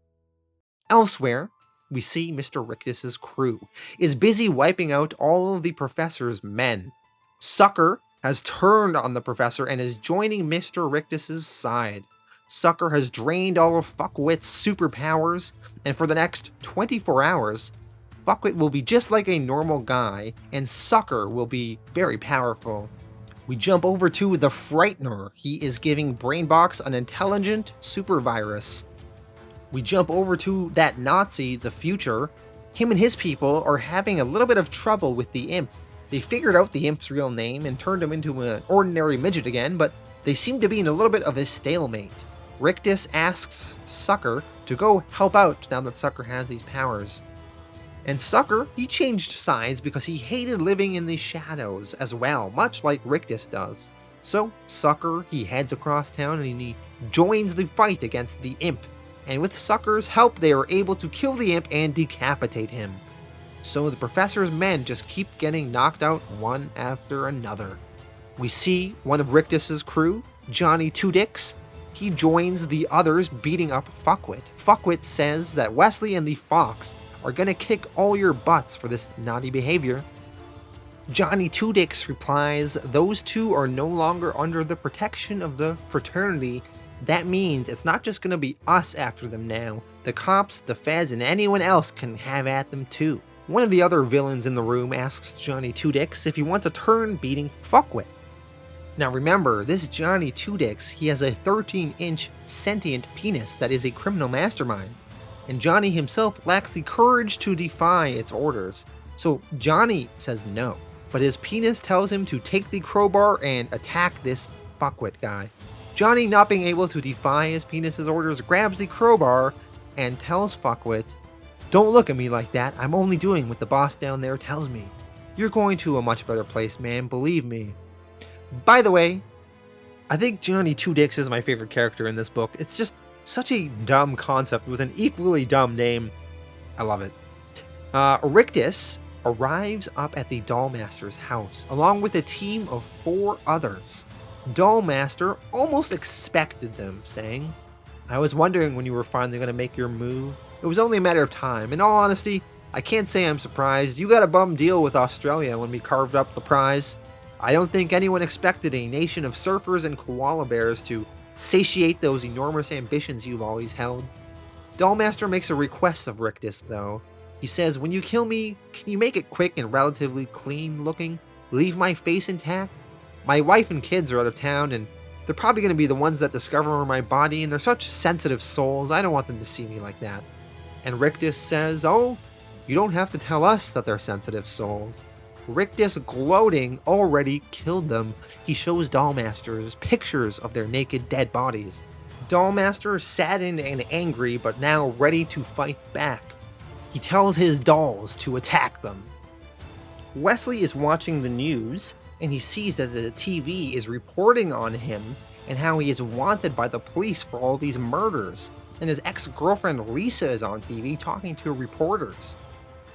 Elsewhere, we see Mr. Rictus's crew is busy wiping out all of the professor's men. Sucker has turned on the professor and is joining Mr. Rictus's side. Sucker has drained all of Fuckwit's superpowers, and for the next 24 hours, Fuckwit will be just like a normal guy, and Sucker will be very powerful. We jump over to the Frightener. He is giving Brainbox an intelligent super virus. We jump over to that Nazi, the Future. Him and his people are having a little bit of trouble with the Imp. They figured out the Imp's real name and turned him into an ordinary midget again, but they seem to be in a little bit of a stalemate. Rictus asks Sucker to go help out now that Sucker has these powers. And Sucker, he changed sides because he hated living in the shadows as well, much like Rictus does. So Sucker, he heads across town and he joins the fight against the Imp. And with Sucker's help, they are able to kill the Imp and decapitate him. So the professor's men just keep getting knocked out one after another. We see one of Rictus's crew, Johnny Two Dicks. He joins the others beating up Fuckwit. Fuckwit says that Wesley and the Fox are gonna kick all your butts for this naughty behavior. Johnny Two Dicks replies, those two are no longer under the protection of the fraternity. That means it's not just gonna be us after them now. The cops, the feds, and anyone else can have at them too. One of the other villains in the room asks Johnny Two Dicks if he wants a turn beating Fuckwit. Now remember, this Johnny Two Dicks, he has a 13-inch sentient penis that is a criminal mastermind. And Johnny himself lacks the courage to defy its orders. So Johnny says no, but his penis tells him to take the crowbar and attack this Fuckwit guy. Johnny, not being able to defy his penis's orders, grabs the crowbar and tells Fuckwit, don't look at me like that, I'm only doing what the boss down there tells me. You're going to a much better place, man, believe me. By the way, I think Johnny Two Dicks is my favorite character in this book. It's just such a dumb concept with an equally dumb name. I love it. Rictus arrives up at the Dollmaster's house, along with a team of 4 others. Dollmaster almost expected them, saying, I was wondering when you were finally going to make your move. It was only a matter of time. In all honesty, I can't say I'm surprised. You got a bum deal with Australia when we carved up the prize. I don't think anyone expected a nation of surfers and koala bears to satiate those enormous ambitions you've always held. Dollmaster makes a request of Rictus, though. He says, when you kill me, can you make it quick and relatively clean looking? Leave my face intact? My wife and kids are out of town, and they're probably going to be the ones that discover my body, and they're such sensitive souls, I don't want them to see me like that. And Rictus says, oh, you don't have to tell us that they're sensitive souls. Rictus, gloating, already killed them. He shows Dollmasters pictures of their naked dead bodies. Dollmaster, saddened and angry, but now ready to fight back. He tells his dolls to attack them. Wesley is watching the news, and he sees that the TV is reporting on him and how he is wanted by the police for all these murders. And his ex-girlfriend Lisa is on TV talking to reporters.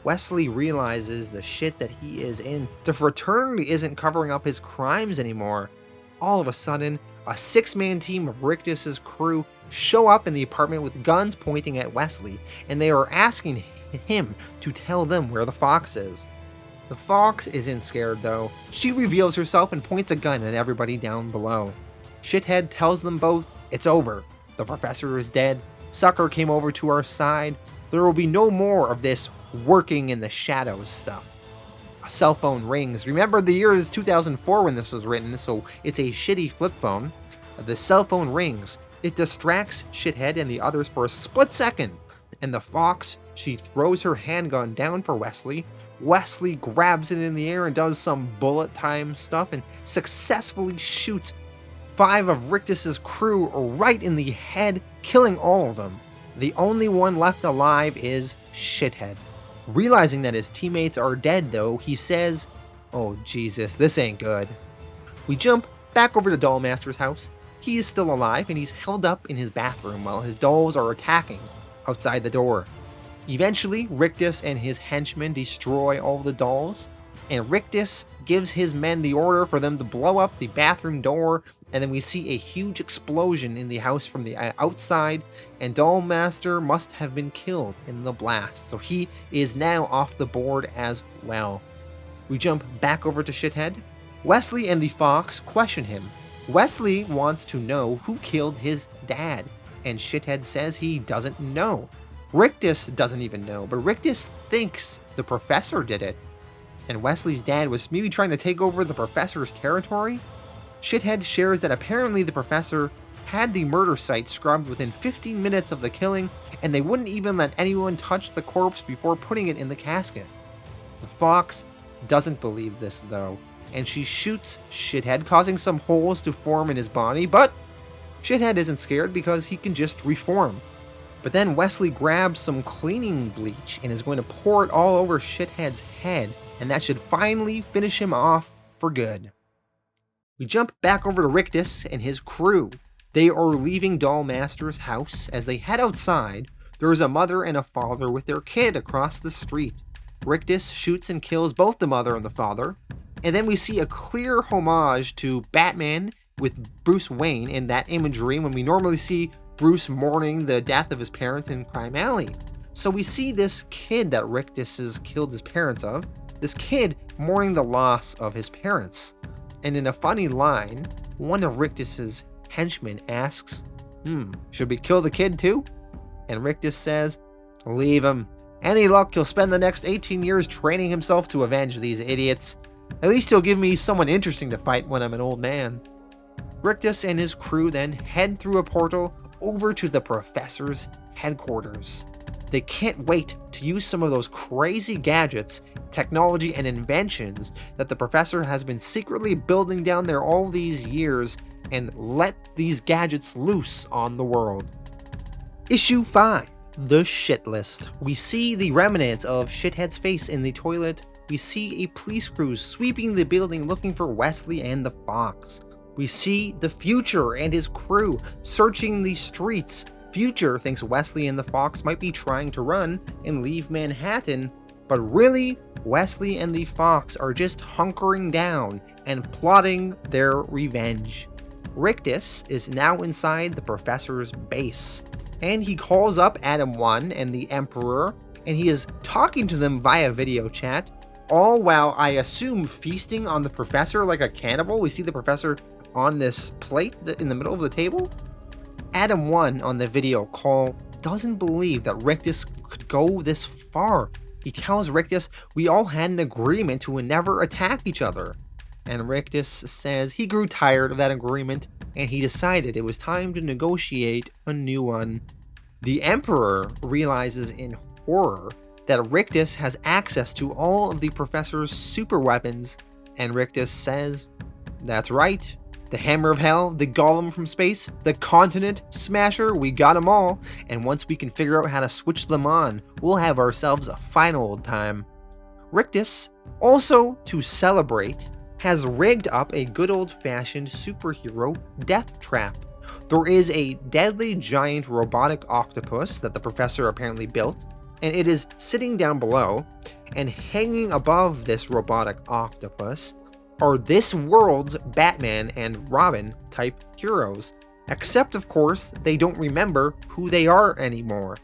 Wesley realizes the shit that he is in. The fraternity isn't covering up his crimes anymore. All of a sudden, a 6-man team of Rictus's crew show up in the apartment with guns pointing at Wesley, and they are asking him to tell them where the Fox is. The Fox isn't scared though. She reveals herself and points a gun at everybody down below. Shithead tells them both, it's over. The professor is dead. Sucker came over to our side. There will be no more of this working in the shadows stuff. A cell phone rings. Remember, the year is 2004 when this was written, so it's a shitty flip phone. The cell phone rings. It distracts Shithead and the others for a split second. And the Fox, she throws her handgun down for Wesley. Wesley grabs it in the air and does some bullet time stuff and successfully shoots 5 of Rictus's crew right in the head, killing all of them. The only one left alive is Shithead. Realizing that his teammates are dead though, he says, oh Jesus, this ain't good. We jump back over to Dollmaster's house. He is still alive and he's held up in his bathroom while his dolls are attacking outside the door. Eventually, Rictus and his henchmen destroy all the dolls, and Rictus gives his men the order for them to blow up the bathroom door, and then we see a huge explosion in the house from the outside, and Dollmaster must have been killed in the blast, so he is now off the board as well. We jump back over to Shithead. Wesley and the Fox question him. Wesley wants to know who killed his dad, and Shithead says he doesn't know. Rictus doesn't even know, but Rictus thinks the professor did it. And Wesley's dad was maybe trying to take over the professor's territory? Shithead shares that apparently the professor had the murder site scrubbed within 15 minutes of the killing, and they wouldn't even let anyone touch the corpse before putting it in the casket. The Fox doesn't believe this though, and she shoots Shithead, causing some holes to form in his body, but Shithead isn't scared because he can just reform. But then Wesley grabs some cleaning bleach and is going to pour it all over Shithead's head, and that should finally finish him off for good. We jump back over to Rictus and his crew. They are leaving Dollmaster's house. As they head outside, there is a mother and a father with their kid across the street. Rictus shoots and kills both the mother and the father, and then we see a clear homage to Batman with Bruce Wayne in that imagery when we normally see Bruce mourning the death of his parents in Crime Alley. So we see this kid that Rictus has killed his parents of, this kid mourning the loss of his parents. And in a funny line, one of Rictus's henchmen asks, should we kill the kid too? And Rictus says, leave him. Any luck, he'll spend the next 18 years training himself to avenge these idiots. At least he'll give me someone interesting to fight when I'm an old man. Rictus and his crew then head through a portal over to the professor's headquarters. They can't wait to use some of those crazy gadgets, technology, and inventions that the professor has been secretly building down there all these years and let these gadgets loose on the world. Issue 5, The Shit List. We see the remnants of Shithead's face in the toilet. We see a police crew sweeping the building looking for Wesley and the Fox. We see the Future and his crew searching the streets. Future thinks Wesley and the Fox might be trying to run and leave Manhattan, but really, Wesley and the Fox are just hunkering down and plotting their revenge. Rictus is now inside the professor's base, and he calls up Adam 1 and the Emperor, and he is talking to them via video chat, all while I assume feasting on the professor like a cannibal. We see the professor on this plate in the middle of the table. Adam 1 on the video call doesn't believe that Rictus could go this far. He tells Rictus we all had an agreement to never attack each other. And Rictus says he grew tired of that agreement and he decided it was time to negotiate a new one. The Emperor realizes in horror that Rictus has access to all of the professor's super weapons, and Rictus says, that's right. The Hammer of Hell, the Golem from space, the Continent Smasher, we got them all, and once we can figure out how to switch them on, we'll have ourselves a fine old time. Rictus, also to celebrate, has rigged up a good old-fashioned superhero death trap. There is a deadly giant robotic octopus that the professor apparently built, and it is sitting down below, and hanging above this robotic octopus are this world's Batman and Robin type heroes, except of course they don't remember who they are anymore.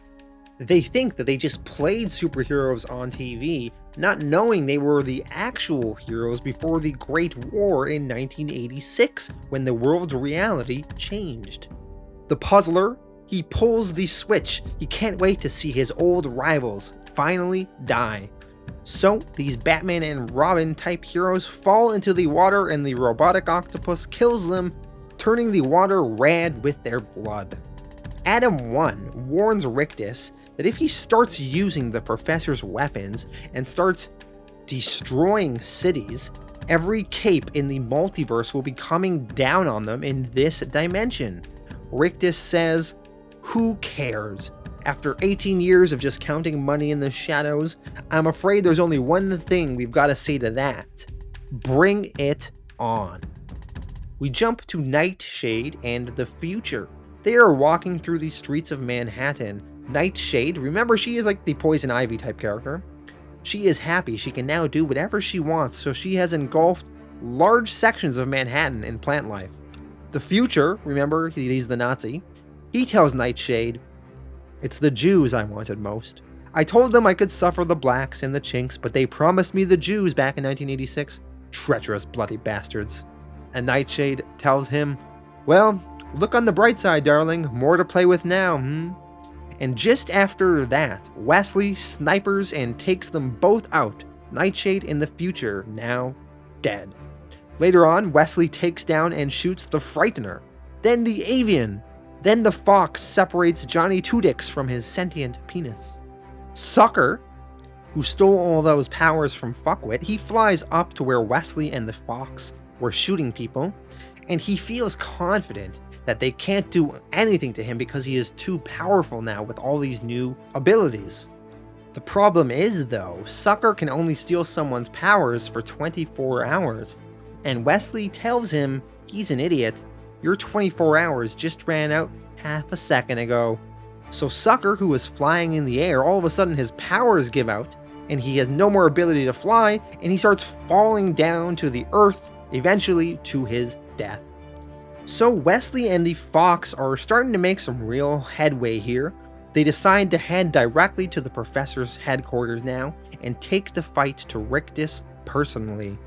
They think that they just played superheroes on TV, not knowing they were the actual heroes before the Great War in 1986, when the world's reality changed. The puzzler, he pulls the switch. He can't wait to see his old rivals finally die. So these Batman and Robin type heroes fall into the water and the robotic octopus kills them, turning the water red with their blood. Adam 1 warns Rictus that if he starts using the professor's weapons and starts destroying cities, every cape in the multiverse will be coming down on them in this dimension. Rictus says, who cares? After 18 years of just counting money in the shadows, I'm afraid there's only one thing we've got to say to that. Bring it on. We jump to Nightshade and the Future. They are walking through the streets of Manhattan. Nightshade, remember she is like the Poison Ivy type character. She is happy she can now do whatever she wants, so she has engulfed large sections of Manhattan in plant life. The Future, remember he's the Nazi, he tells Nightshade, it's the Jews I wanted most. I told them I could suffer the blacks and the chinks, but they promised me the Jews back in 1986. Treacherous bloody bastards. And Nightshade tells him, well, look on the bright side, darling, more to play with now, And just after that, Wesley snipers and takes them both out, Nightshade in the future, now dead. Later on, Wesley takes down and shoots the Frightener, then the Avian, then the Fox separates Johnny Two-Dicks from his sentient penis. Sucker, who stole all those powers from Fuckwit, he flies up to where Wesley and the Fox were shooting people, and he feels confident that they can't do anything to him because he is too powerful now with all these new abilities. The problem is, though, Sucker can only steal someone's powers for 24 hours, and Wesley tells him he's an idiot. Your 24 hours just ran out half a second ago. So Sucker, who was flying in the air, all of a sudden his powers give out, and he has no more ability to fly, and he starts falling down to the earth, eventually to his death. So Wesley and the Fox are starting to make some real headway here. They decide to head directly to the professor's headquarters now and take the fight to Rictus personally.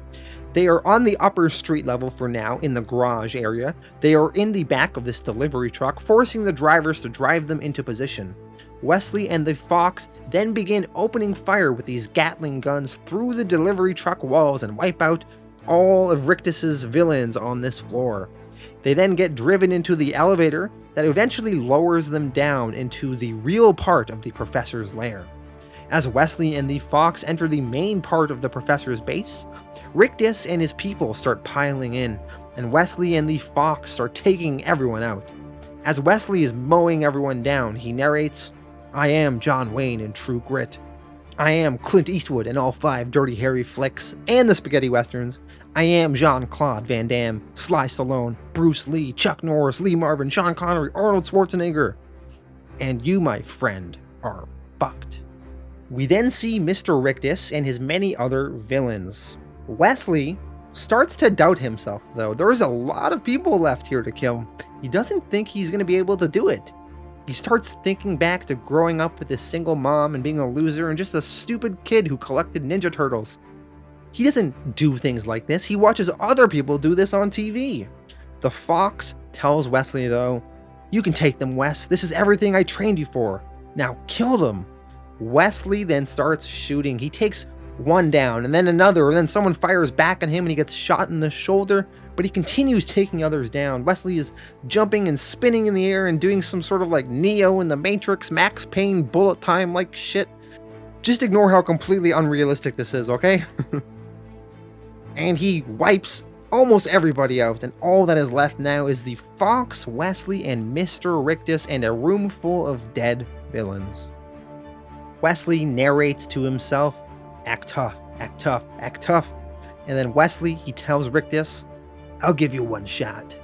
They are on the upper street level for now, in the garage area. They are in the back of this delivery truck, forcing the drivers to drive them into position. Wesley and the Fox then begin opening fire with these Gatling guns through the delivery truck walls and wipe out all of Rictus's villains on this floor. They then get driven into the elevator that eventually lowers them down into the real part of the professor's lair. As Wesley and the Fox enter the main part of the professor's base, Rictus and his people start piling in, and Wesley and the Fox start taking everyone out. As Wesley is mowing everyone down, he narrates, I am John Wayne in True Grit. I am Clint Eastwood in all 5 Dirty Harry flicks and the spaghetti westerns. I am Jean-Claude Van Damme, Sly Stallone, Bruce Lee, Chuck Norris, Lee Marvin, Sean Connery, Arnold Schwarzenegger. And you, my friend, are fucked. We then see Mr. Rictus and his many other villains. Wesley starts to doubt himself, though. There's a lot of people left here to kill. He doesn't think he's going to be able to do it. He starts thinking back to growing up with his single mom and being a loser and just a stupid kid who collected Ninja Turtles. He doesn't do things like this. He watches other people do this on TV. The Fox tells Wesley, though, you can take them, Wes. This is everything I trained you for. Now kill them. Wesley then starts shooting. He takes one down and then another, and then someone fires back at him and he gets shot in the shoulder, but he continues taking others down. Wesley is jumping and spinning in the air and doing some sort of like Neo in the Matrix, Max Payne, bullet time like shit. Just ignore how completely unrealistic this is, okay? And he wipes almost everybody out, and all that is left now is the Fox, Wesley, and Mr. Rictus and a room full of dead villains. Wesley narrates to himself, act tough, act tough, act tough. And then Wesley, he tells Rictus, I'll give you one shot.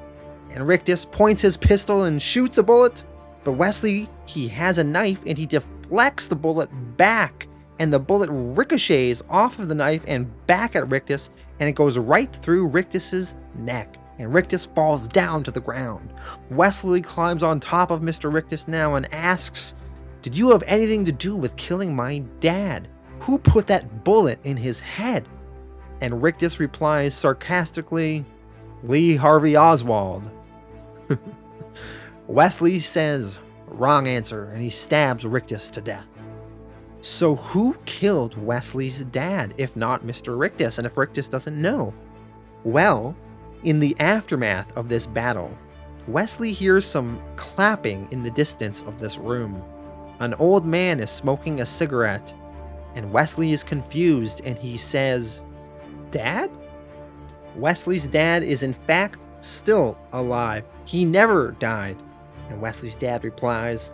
And Rictus points his pistol and shoots a bullet, but Wesley, he has a knife and he deflects the bullet back, and the bullet ricochets off of the knife and back at Rictus, and it goes right through Rictus's neck, and Rictus falls down to the ground. Wesley climbs on top of Mr. Rictus now and asks, did you have anything to do with killing my dad? Who put that bullet in his head? And Rictus replies sarcastically, Lee Harvey Oswald. Wesley says, wrong answer, and he stabs Rictus to death. So who killed Wesley's dad, if not Mr. Rictus, and if Rictus doesn't know? Well, in the aftermath of this battle, Wesley hears some clapping in the distance of this room. An old man is smoking a cigarette, and Wesley is confused, and he says, Dad? Wesley's dad is in fact still alive. He never died. And Wesley's dad replies,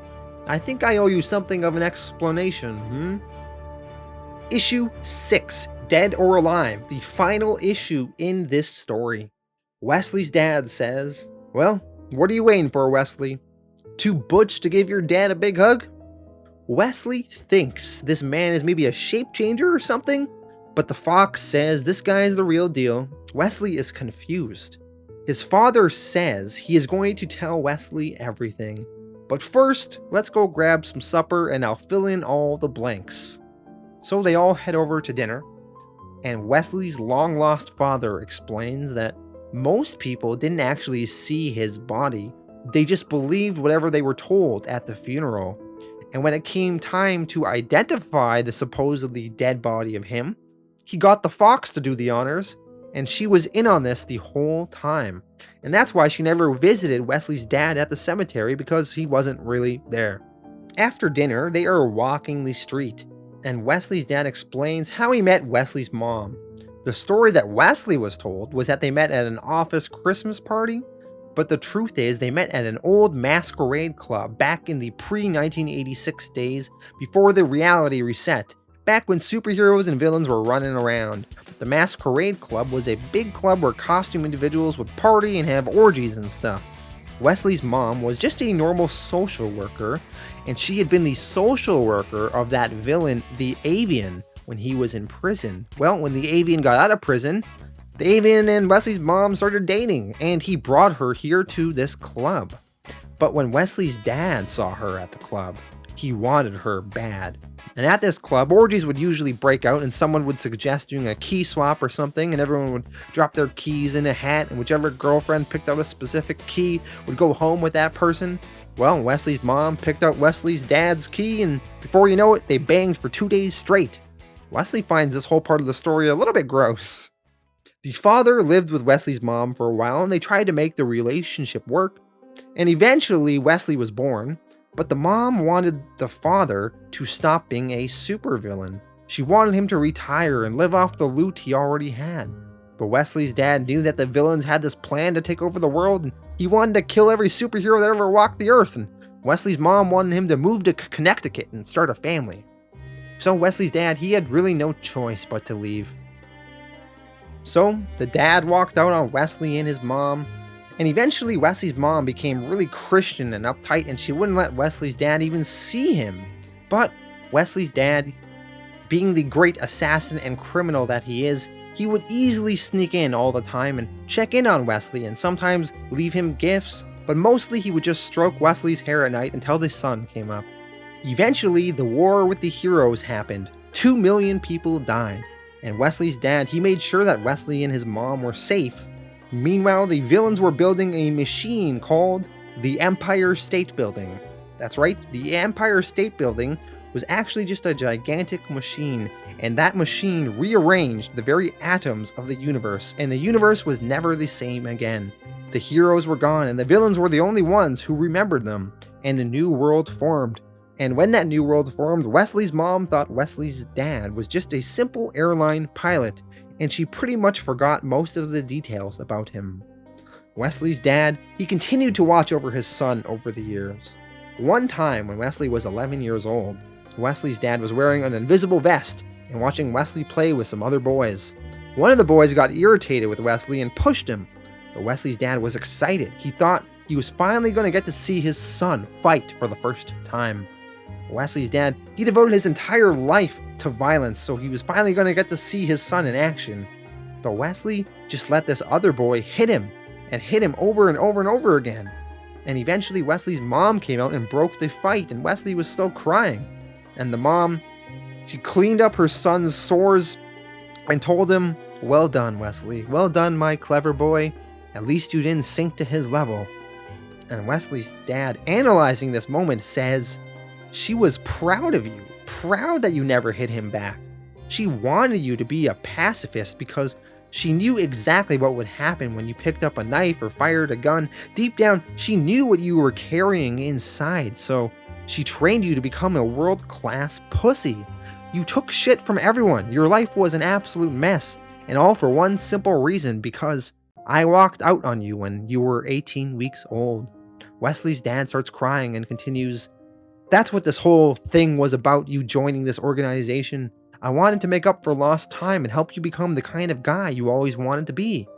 I think I owe you something of an explanation, Issue 6, Dead or Alive, the final issue in this story. Wesley's dad says, well, what are you waiting for, Wesley? Too butch to give your dad a big hug? Wesley thinks this man is maybe a shape changer or something, but the Fox says this guy is the real deal. Wesley is confused. His father says he is going to tell Wesley everything. But first, let's go grab some supper and I'll fill in all the blanks. So they all head over to dinner. And Wesley's long-lost father explains that most people didn't actually see his body. They just believed whatever they were told at the funeral. And when it came time to identify the supposedly dead body of him, he got the fox to do the honors, and she was in on this the whole time. And that's why she never visited Wesley's dad at the cemetery, because he wasn't really there. After dinner, they are walking the street, and Wesley's dad explains how he met Wesley's mom. The story that Wesley was told was that they met at an office Christmas party, but the truth is they met at an old masquerade club back in the pre-1986 days before the reality reset, back when superheroes and villains were running around. The masquerade club was a big club where costume individuals would party and have orgies and stuff. Wesley's mom was just a normal social worker, and she had been the social worker of that villain, the Avian, when he was in prison. Well, when the Avian got out of prison, the Avian and Wesley's mom started dating, and he brought her here to this club. But when Wesley's dad saw her at the club, he wanted her bad. And at this club, orgies would usually break out, and someone would suggest doing a key swap or something, and everyone would drop their keys in a hat, and whichever girlfriend picked out a specific key would go home with that person. Well, Wesley's mom picked out Wesley's dad's key, and before you know it, they banged for 2 days straight. Wesley finds this whole part of the story a little bit gross. The father lived with Wesley's mom for a while, and they tried to make the relationship work, and eventually Wesley was born. But the mom wanted the father to stop being a supervillain. She wanted him to retire and live off the loot he already had. But Wesley's dad knew that the villains had this plan to take over the world, and he wanted to kill every superhero that ever walked the earth, and Wesley's mom wanted him to move to Connecticut and start a family. So Wesley's dad, he had really no choice but to leave. So the dad walked out on Wesley and his mom, and eventually Wesley's mom became really Christian and uptight, and she wouldn't let Wesley's dad even see him. But Wesley's dad, being the great assassin and criminal that he is, he would easily sneak in all the time and check in on Wesley and sometimes leave him gifts, but mostly he would just stroke Wesley's hair at night until the sun came up. Eventually, the war with the heroes happened. 2 million people died, and Wesley's dad, he made sure that Wesley and his mom were safe. Meanwhile, the villains were building a machine called the Empire State Building. That's right, the Empire State Building was actually just a gigantic machine, and that machine rearranged the very atoms of the universe, and the universe was never the same again. The heroes were gone, and the villains were the only ones who remembered them, and a new world formed. And when that new world formed, Wesley's mom thought Wesley's dad was just a simple airline pilot, and she pretty much forgot most of the details about him. Wesley's dad, he continued to watch over his son over the years. One time, when Wesley was 11 years old, Wesley's dad was wearing an invisible vest and watching Wesley play with some other boys. One of the boys got irritated with Wesley and pushed him, but Wesley's dad was excited. He thought he was finally going to get to see his son fight for the first time. Wesley's dad, he devoted his entire life to violence, so he was finally going to get to see his son in action. But Wesley just let this other boy hit him, and hit him over and over and over again. And eventually Wesley's mom came out and broke the fight, and Wesley was still crying. And the mom, she cleaned up her son's sores and told him, "Well done, Wesley. Well done, my clever boy. At least you didn't sink to his level." And Wesley's dad, analyzing this moment, says, "She was proud of you, proud that you never hit him back. She wanted you to be a pacifist because she knew exactly what would happen when you picked up a knife or fired a gun. Deep down, she knew what you were carrying inside, so she trained you to become a world-class pussy. You took shit from everyone. Your life was an absolute mess, and all for one simple reason, because I walked out on you when you were 18 weeks old." Wesley's dad starts crying and continues, "That's what this whole thing was about, you joining this organization. I wanted to make up for lost time and help you become the kind of guy you always wanted to be."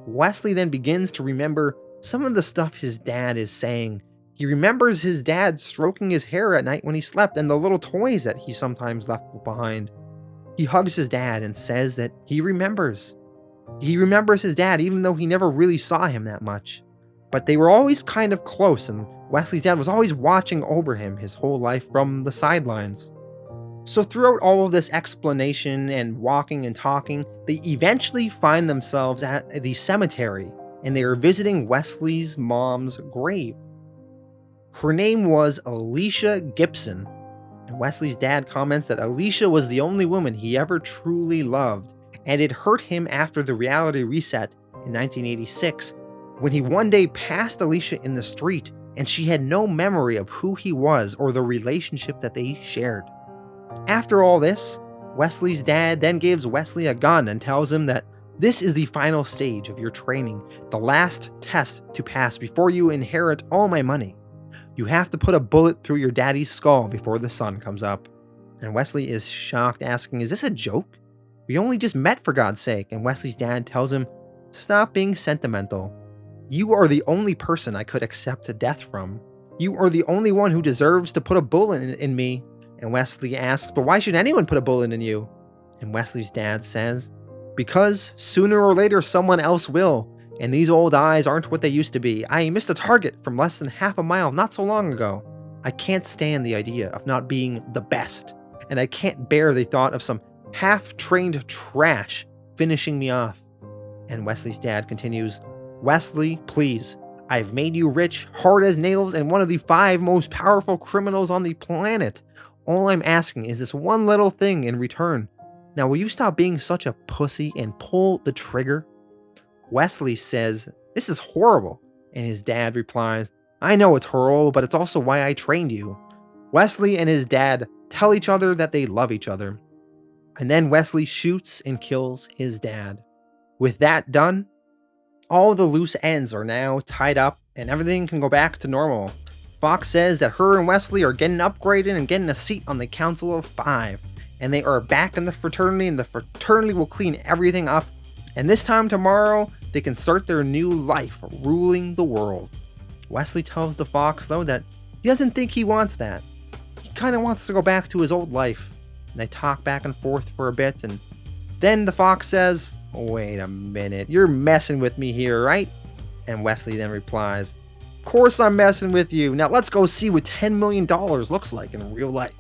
Wesley then begins to remember some of the stuff his dad is saying. He remembers his dad stroking his hair at night when he slept and the little toys that he sometimes left behind. He hugs his dad and says that he remembers. He remembers his dad even though he never really saw him that much. But they were always kind of close, and Wesley's dad was always watching over him his whole life from the sidelines. So, throughout all of this explanation and walking and talking, they eventually find themselves at the cemetery and they are visiting Wesley's mom's grave. Her name was Alicia Gibson, and Wesley's dad comments that Alicia was the only woman he ever truly loved, and it hurt him after the reality reset in 1986 when he one day passed Alicia in the street and she had no memory of who he was or the relationship that they shared. After all this, Wesley's dad then gives Wesley a gun and tells him that this is the final stage of your training, the last test to pass before you inherit all my money. You have to put a bullet through your daddy's skull before the sun comes up. And Wesley is shocked, asking, is this a joke? We only just met, for God's sake. And Wesley's dad tells him, stop being sentimental. You are the only person I could accept death from. You are the only one who deserves to put a bullet in me. And Wesley asks, but why should anyone put a bullet in you? And Wesley's dad says, because sooner or later someone else will. And these old eyes aren't what they used to be. I missed a target from less than half a mile not so long ago. I can't stand the idea of not being the best. And I can't bear the thought of some half-trained trash finishing me off. And Wesley's dad continues, Wesley, please. I've made you rich, hard as nails, and one of the 5 most powerful criminals on the planet. All I'm asking is this one little thing in return. Now, will you stop being such a pussy and pull the trigger? Wesley says, this is horrible. And his dad replies, I know it's horrible, but it's also why I trained you. Wesley and his dad tell each other that they love each other. And then Wesley shoots and kills his dad. With that done, all the loose ends are now tied up and everything can go back to normal. Fox says that her and Wesley are getting upgraded and getting a seat on the Council of 5. And they are back in the fraternity, and the fraternity will clean everything up. And this time tomorrow, they can start their new life ruling the world. Wesley tells the Fox, though, that he doesn't think he wants that. He kind of wants to go back to his old life. And they talk back and forth for a bit, and then the Fox says, wait a minute, you're messing with me here, right? And Wesley then replies, of course I'm messing with you. Now let's go see what $10 million looks like in real life.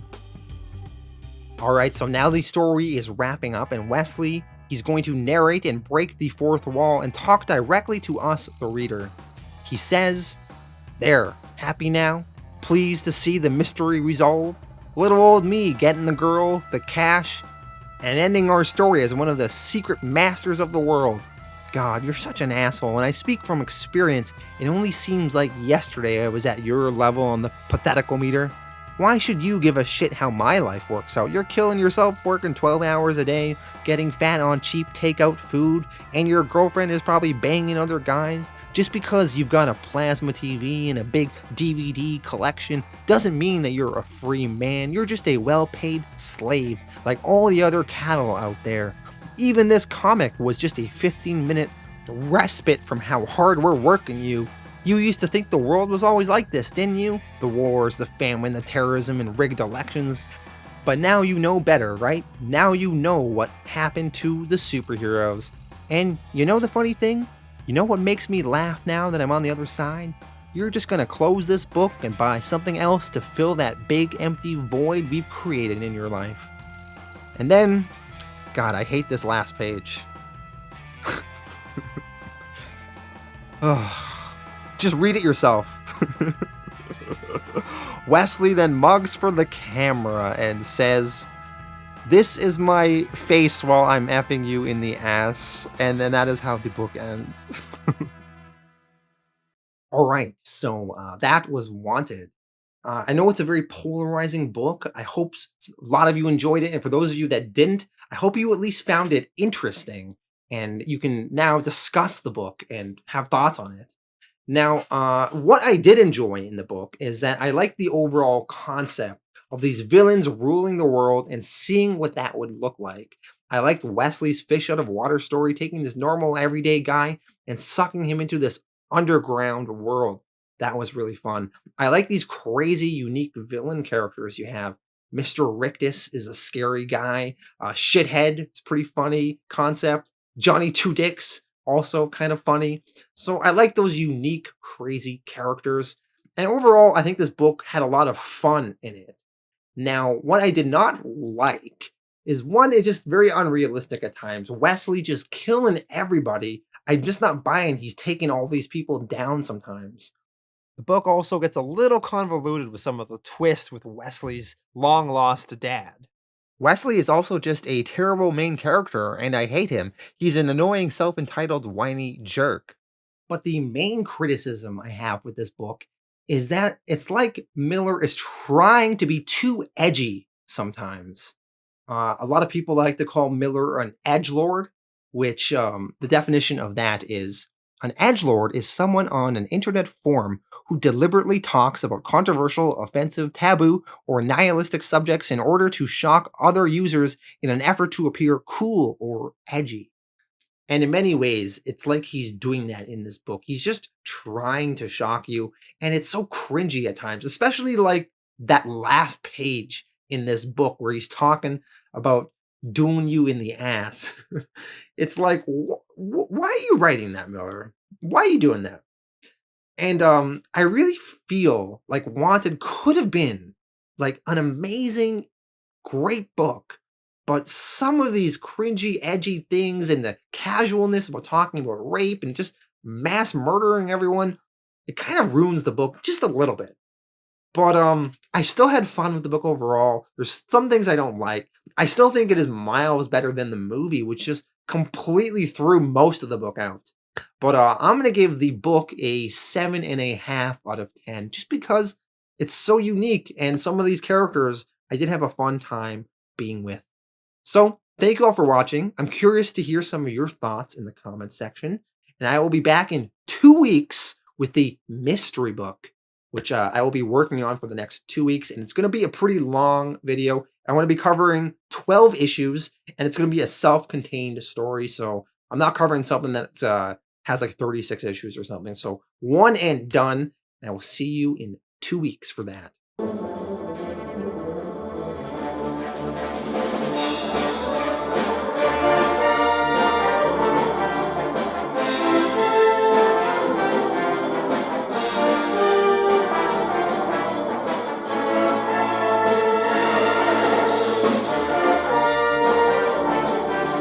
Alright, so now the story is wrapping up, and Wesley, he's going to narrate and break the fourth wall and talk directly to us, the reader. He says, there, happy now? Pleased to see the mystery resolved? Little old me getting the girl, the cash, and ending our story as one of the secret masters of the world. God, you're such an asshole, and I speak from experience. It only seems like yesterday I was at your level on the pathetical meter. Why should you give a shit how my life works out? You're killing yourself working 12 hours a day, getting fat on cheap takeout food, and your girlfriend is probably banging other guys. Just because you've got a plasma TV and a big DVD collection doesn't mean that you're a free man. You're just a well-paid slave, like all the other cattle out there. Even this comic was just a 15-minute respite from how hard we're working you. You used to think the world was always like this, didn't you? The wars, the famine, the terrorism, and rigged elections. But now you know better, right? Now you know what happened to the superheroes. And you know the funny thing? You know what makes me laugh now that I'm on the other side? You're just gonna close this book and buy something else to fill that big empty void we've created in your life. And then, God, I hate this last page. Just read it yourself. Wesley then mugs for the camera and says, this is my face while I'm effing you in the ass. And then that is how the book ends. Alright, so that was Wanted. I know it's a very polarizing book. I hope a lot of you enjoyed it. And for those of you that didn't, I hope you at least found it interesting. And you can now discuss the book and have thoughts on it. Now, what I did enjoy in the book is that I like the overall concept of these villains ruling the world and seeing what that would look like. I liked Wesley's fish out of water story, taking this normal everyday guy and sucking him into this underground world. That was really fun. I like these crazy, unique villain characters you have. Mr. Rictus is a scary guy. Shithead, it's pretty funny concept. Johnny Two Dicks, also kind of funny. So I like those unique, crazy characters. And overall, I think this book had a lot of fun in it. Now, what I did not like is one, it's just very unrealistic at times. Wesley just killing everybody. I'm just not buying he's taking all these people down sometimes. The book also gets a little convoluted with some of the twists with Wesley's long lost dad. Wesley is also just a terrible main character, and I hate him. He's an annoying, self entitled, whiny jerk. But the main criticism I have with this book is that it's like Miller is trying to be too edgy sometimes. A lot of people like to call Miller an edgelord, which the definition of that is an edgelord is someone on an internet forum who deliberately talks about controversial, offensive, taboo, or nihilistic subjects in order to shock other users in an effort to appear cool or edgy. And in many ways, it's like he's doing that in this book. He's just trying to shock you, and it's so cringy at times, especially like that last page in this book where he's talking about doing you in the ass. It's like, why are you writing that, Miller? Why are you doing that? And I really feel like Wanted could have been like an amazing great book, but some of these cringy, edgy things and the casualness about talking about rape and just mass murdering everyone, it kind of ruins the book just a little bit. But I still had fun with the book overall. There's some things I don't like. I still think it is miles better than the movie, which just completely threw most of the book out. But I'm gonna give the book a 7.5 out of 10, just because it's so unique and some of these characters I did have a fun time being with. So, thank you all for watching. I'm curious to hear some of your thoughts in the comments section. And I will be back in 2 weeks with the mystery book, which I will be working on for the next 2 weeks. And it's going to be a pretty long video. I want to be covering 12 issues, and it's going to be a self contained story. So, I'm not covering something that has like 36 issues or something. So, one and done. And I will see you in 2 weeks for that.